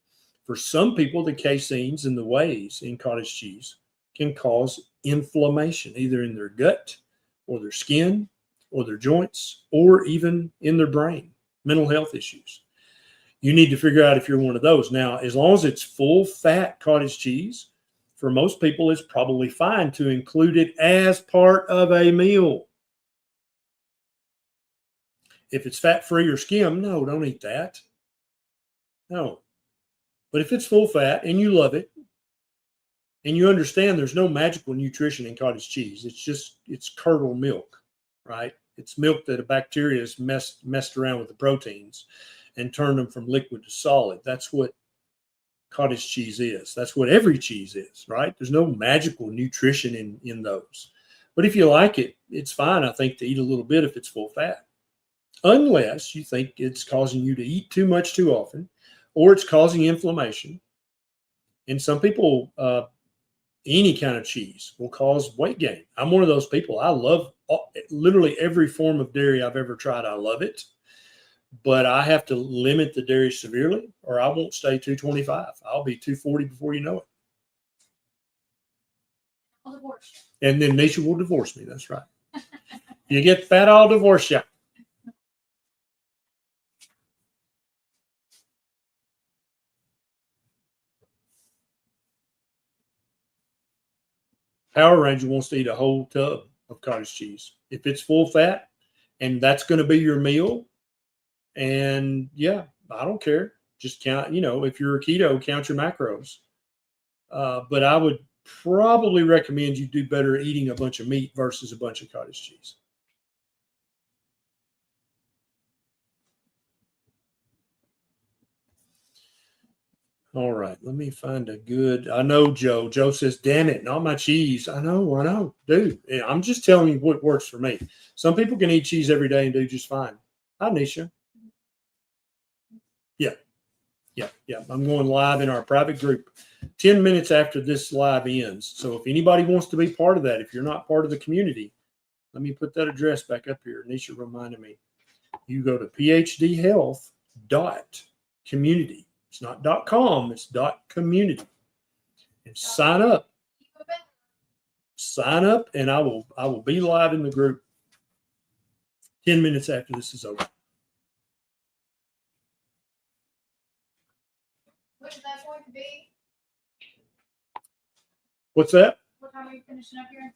For some people, the caseins and the wheys in cottage cheese can cause inflammation, either in their gut or their skin or their joints, or even in their brain, mental health issues. You need to figure out if you're one of those. Now, as long as it's full fat cottage cheese, for most people, it's probably fine to include it as part of a meal. If it's fat-free or skim, no, don't eat that. No. But if it's full fat and you love it, and you understand there's no magical nutrition in cottage cheese, it's curdled milk, right? It's milk that a bacteria has messed around with the proteins and turned them from liquid to solid. That's what cottage cheese is. That's what every cheese is, right? There's no magical nutrition in those. But if you like it, it's fine, I think, to eat a little bit if it's full fat. Unless you think it's causing you to eat too much too often, or it's causing inflammation. And some people, any kind of cheese will cause weight gain. I'm one of those people. I love literally every form of dairy I've ever tried. I love it. But I have to limit the dairy severely, or I won't stay 225. I'll be 240 before you know it. I'll divorce you. And then Nisha will divorce me. That's right. You get fat, I'll divorce you. Power Ranger wants to eat a whole tub of cottage cheese. If it's full fat and that's going to be your meal, and yeah, I don't care. Just count, if you're a keto, count your macros. But I would probably recommend you do better eating a bunch of meat versus a bunch of cottage cheese. All right, let me find a good. I know Joe. Joe says, "Damn it, not my cheese." I know, dude. I'm just telling you what works for me. Some people can eat cheese every day and do just fine. Hi, Nisha. Yeah. I'm going live in our private group 10 minutes after this live ends. So if anybody wants to be part of that, if you're not part of the community, let me put that address back up here. Nisha reminded me. You go to phdhealth.community. It's not .com, it's .community. And sign up. Sign up, and I will be live in the group 10 minutes after this is over. What is that going to be? What's that? What time are you finishing up here?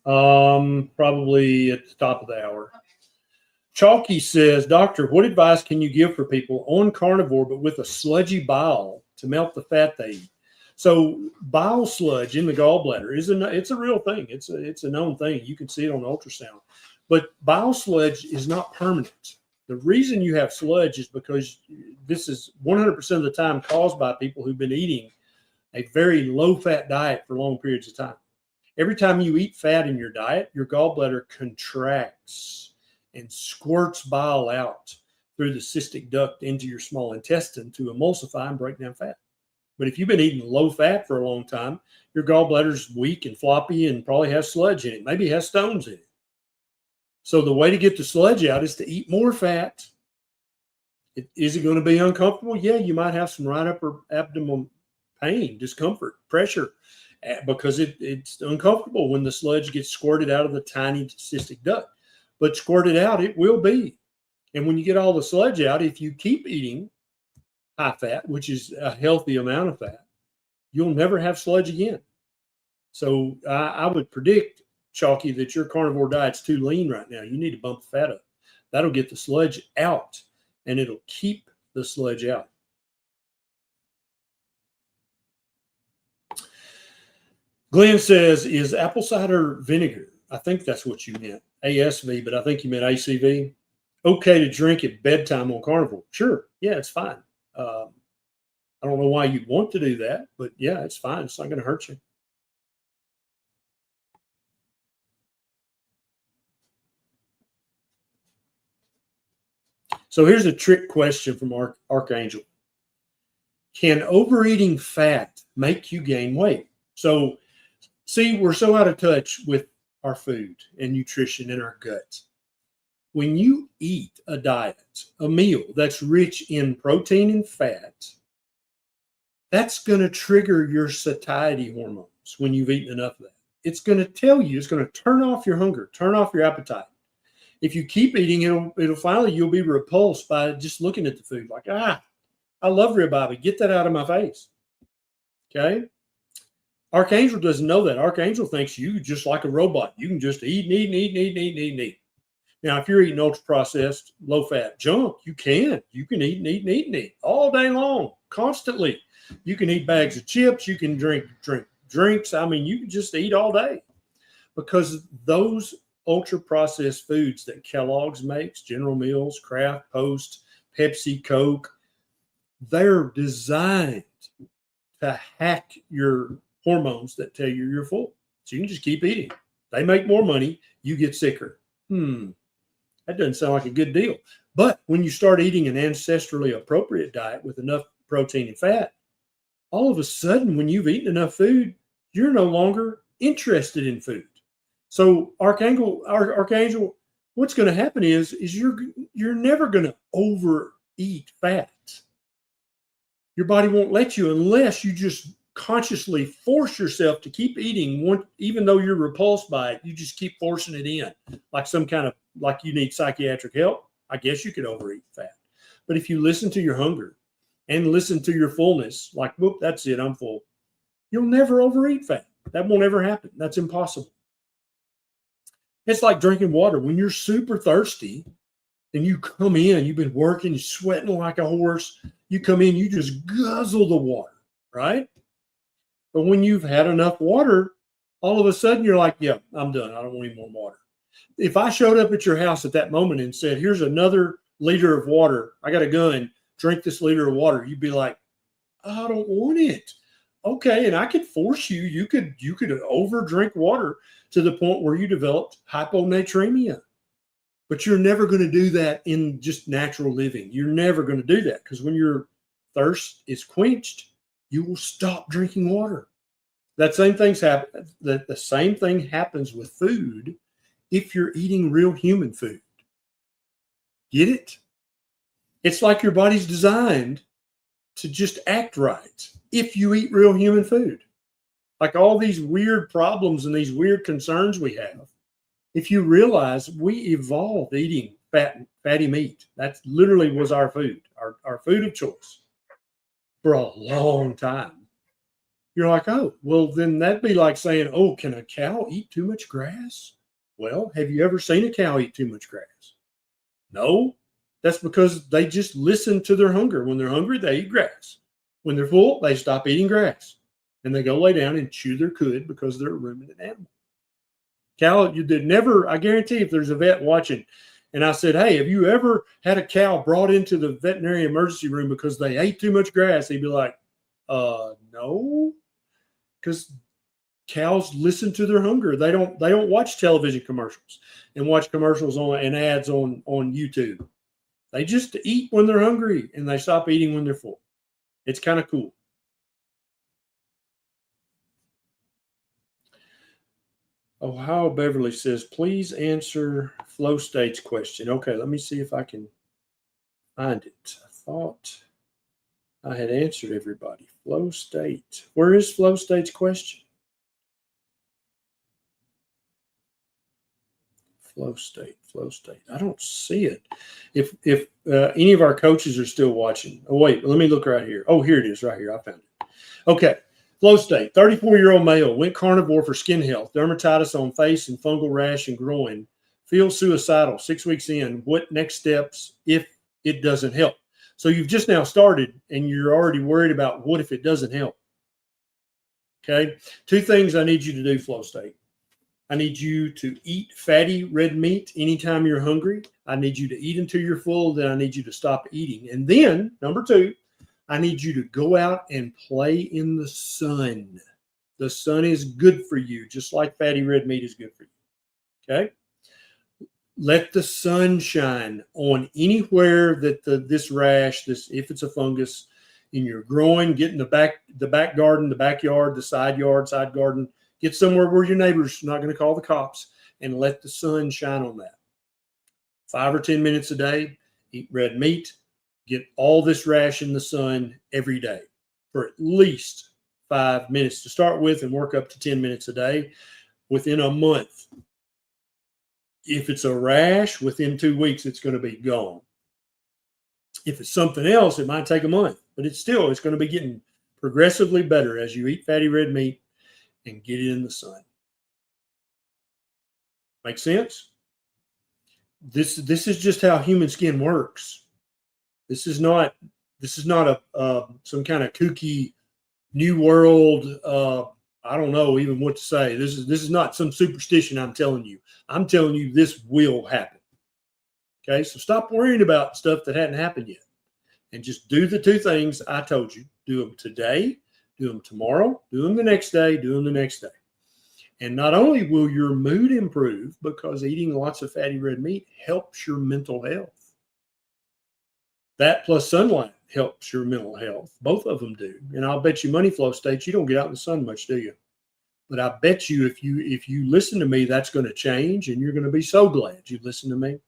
Probably at the top of the hour. Okay. Chalky says, "Doctor, what advice can you give for people on carnivore but with a sludgy bile to melt the fat they eat?" So bile sludge in the gallbladder it's a real thing. It's a known thing. You can see it on ultrasound. But bile sludge is not permanent. The reason you have sludge is because this is 100% of the time caused by people who've been eating a very low-fat diet for long periods of time. Every time you eat fat in your diet, your gallbladder contracts and squirts bile out through the cystic duct into your small intestine to emulsify and break down fat. But if you've been eating low fat for a long time, your gallbladder's weak and floppy and probably has sludge in it, maybe has stones in it. So the way to get the sludge out is to eat more fat. Is it going to be uncomfortable? Yeah, you might have some right upper abdomen pain, discomfort, pressure, because it's uncomfortable when the sludge gets squirted out of the tiny cystic duct. But squirted out, it will be. And when you get all the sludge out, if you keep eating high fat, which is a healthy amount of fat, you'll never have sludge again. So I would predict, Chalky, that your carnivore diet's too lean right now. You need to bump the fat up. That'll get the sludge out, and it'll keep the sludge out. Glenn says, "Is apple cider vinegar," I think that's what you meant, ASV, but I think you meant ACV, "okay to drink at bedtime on carnivore?" Sure. Yeah, it's fine. I don't know why you'd want to do that, but yeah, it's fine. It's not going to hurt you. So here's a trick question from Archangel. Can overeating fat make you gain weight? So see, we're so out of touch with our food and nutrition in our guts. When you eat a diet, a meal that's rich in protein and fat, that's going to trigger your satiety hormones when you've eaten enough of that. It's going to tell you, it's going to turn off your hunger, turn off your appetite. If you keep eating, it'll finally, you'll be repulsed by just looking at the food like, I love ribeye, get that out of my face. Okay? Archangel doesn't know that. Archangel thinks you just like a robot. You can just eat and eat and eat and eat and eat and eat and eat. Now, if you're eating ultra-processed, low-fat junk, you can. You can eat and eat and eat and eat all day long, constantly. You can eat bags of chips. You can drink drinks. I mean, you can just eat all day. Because those ultra-processed foods that Kellogg's makes, General Mills, Kraft, Post, Pepsi, Coke, they're designed to hack your hormones that tell you you're full. So you can just keep eating. They make more money. You get sicker. That doesn't sound like a good deal. But when you start eating an ancestrally appropriate diet with enough protein and fat, all of a sudden, when you've eaten enough food, you're no longer interested in food. So Archangel, what's going to happen is you're never going to overeat fat. Your body won't let you unless you just consciously force yourself to keep eating, even though you're repulsed by it. You just keep forcing it in, like you need psychiatric help. I guess you could overeat fat. But if you listen to your hunger and listen to your fullness, like, whoop, that's it, I'm full, you'll never overeat fat. That won't ever happen. That's impossible. It's like drinking water. When you're super thirsty and you come in, you've been working, you're sweating like a horse. You come in, you just guzzle the water, right? But when you've had enough water, all of a sudden you're like, yeah, I'm done. I don't want any more water. If I showed up at your house at that moment and said, here's another liter of water, I got a gun, drink this liter of water, you'd be like, I don't want it. Okay, and I could force you. You could over drink water to the point where you developed hyponatremia. But you're never going to do that in just natural living. You're never going to do that, because when your thirst is quenched, you will stop drinking water. The same thing happens with food if you're eating real human food. Get it? It's like your body's designed to just act right if you eat real human food. Like all these weird problems and these weird concerns we have, if you realize we evolved eating fatty meat. That literally was our food, our food of choice for a long time. You're like, oh, well, then that'd be like saying, oh, can a cow eat too much grass? Well, have you ever seen a cow eat too much grass? No. That's because they just listen to their hunger. When they're hungry, they eat grass. When they're full, they stop eating grass. And they go lay down and chew their cud because they're a ruminant animal. Cow, you did never, I guarantee if there's a vet watching, and I said, hey, have you ever had a cow brought into the veterinary emergency room because they ate too much grass? He'd be like, no. Because cows listen to their hunger. They don't watch television commercials and watch commercials and ads on YouTube. They just eat when they're hungry and they stop eating when they're full. It's kind of cool. Ohio Beverly says, please answer flow state's question. Okay, let me see if I can find it. I thought I had answered everybody. Flow state. Where is flow state's question? Flow state. I don't see it. If any of our coaches are still watching. Oh, wait, let me look right here. Oh, here it is right here. I found it. Okay. Flow state. 34-year-old male went carnivore for skin health, dermatitis on face and fungal rash and groin. Feels suicidal 6 weeks in. What next steps if it doesn't help? So you've just now started and you're already worried about what if it doesn't help. Okay. 2 things I need you to do, flow state. I need you to eat fatty red meat anytime you're hungry. I need you to eat until you're full. Then I need you to stop eating. And then, number 2, I need you to go out and play in the sun. The sun is good for you, just like fatty red meat is good for you. Okay? Let the sun shine on anywhere that this rash, if it's a fungus, in your groin, get in the back garden, the backyard, the side garden. Get somewhere where your neighbor's not going to call the cops, and let the sun shine on that. 5 or 10 minutes a day, eat red meat, get all this rash in the sun every day for at least 5 minutes to start with and work up to 10 minutes a day within a month. If it's a rash, within 2 weeks, it's going to be gone. If it's something else, it might take a month, but it's going to be getting progressively better as you eat fatty red meat and get it in the sun. Make sense? This is just how human skin works. This is not some kind of kooky new world. I don't know even what to say. This is not some superstition I'm telling you. I'm telling you this will happen. Okay, so stop worrying about stuff that hadn't happened yet, and just do the 2 things I told you. Do them today. Do them tomorrow, do them the next day, do them the next day. And not only will your mood improve, because eating lots of fatty red meat helps your mental health. That plus sunlight helps your mental health. Both of them do. And I'll bet you money, flow states, you don't get out in the sun much, do you? But I bet you if you listen to me, that's going to change, and you're going to be so glad you listened to me.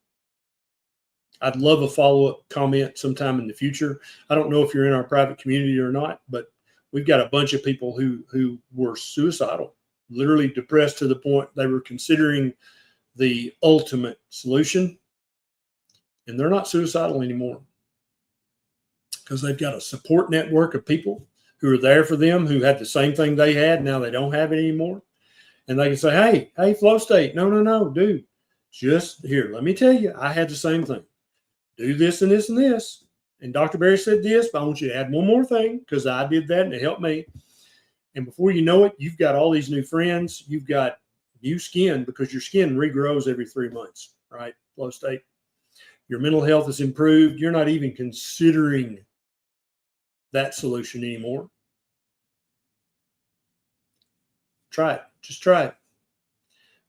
I'd love a follow-up comment sometime in the future. I don't know if you're in our private community or not, but we've got a bunch of people who were suicidal, literally depressed to the point they were considering the ultimate solution. And they're not suicidal anymore because they've got a support network of people who are there for them, who had the same thing they had. Now they don't have it anymore. And they can say, hey, flow state. No, dude, Just here, let me tell you, I had the same thing. Do this and this and this. And Dr. Berry said this, but I want you to add one more thing because I did that and it helped me. And before you know it, you've got all these new friends. You've got new skin because your skin regrows every 3 months, right? Flow state. Your mental health is improved. You're not even considering that solution anymore. Try it. Just try it.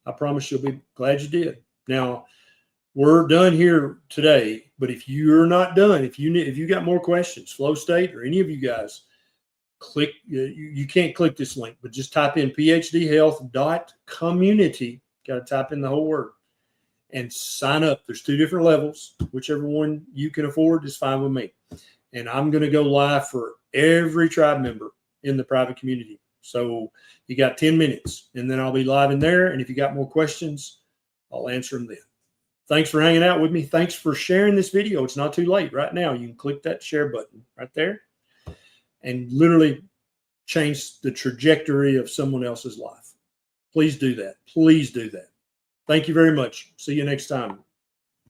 I promise you'll be glad you did. Now, we're done here today, but if you're not done, if you got more questions, Flow State or any of you guys, click. You can't click this link, but just type in phdhealth.community. Got to type in the whole word and sign up. There's 2 different levels. Whichever one you can afford is fine with me. And I'm going to go live for every tribe member in the private community. So you got 10 minutes, and then I'll be live in there. And if you got more questions, I'll answer them then. Thanks for hanging out with me. Thanks for sharing this video. It's not too late right now. You can click that share button right there and literally change the trajectory of someone else's life. Please do that. Please do that. Thank you very much. See you next time.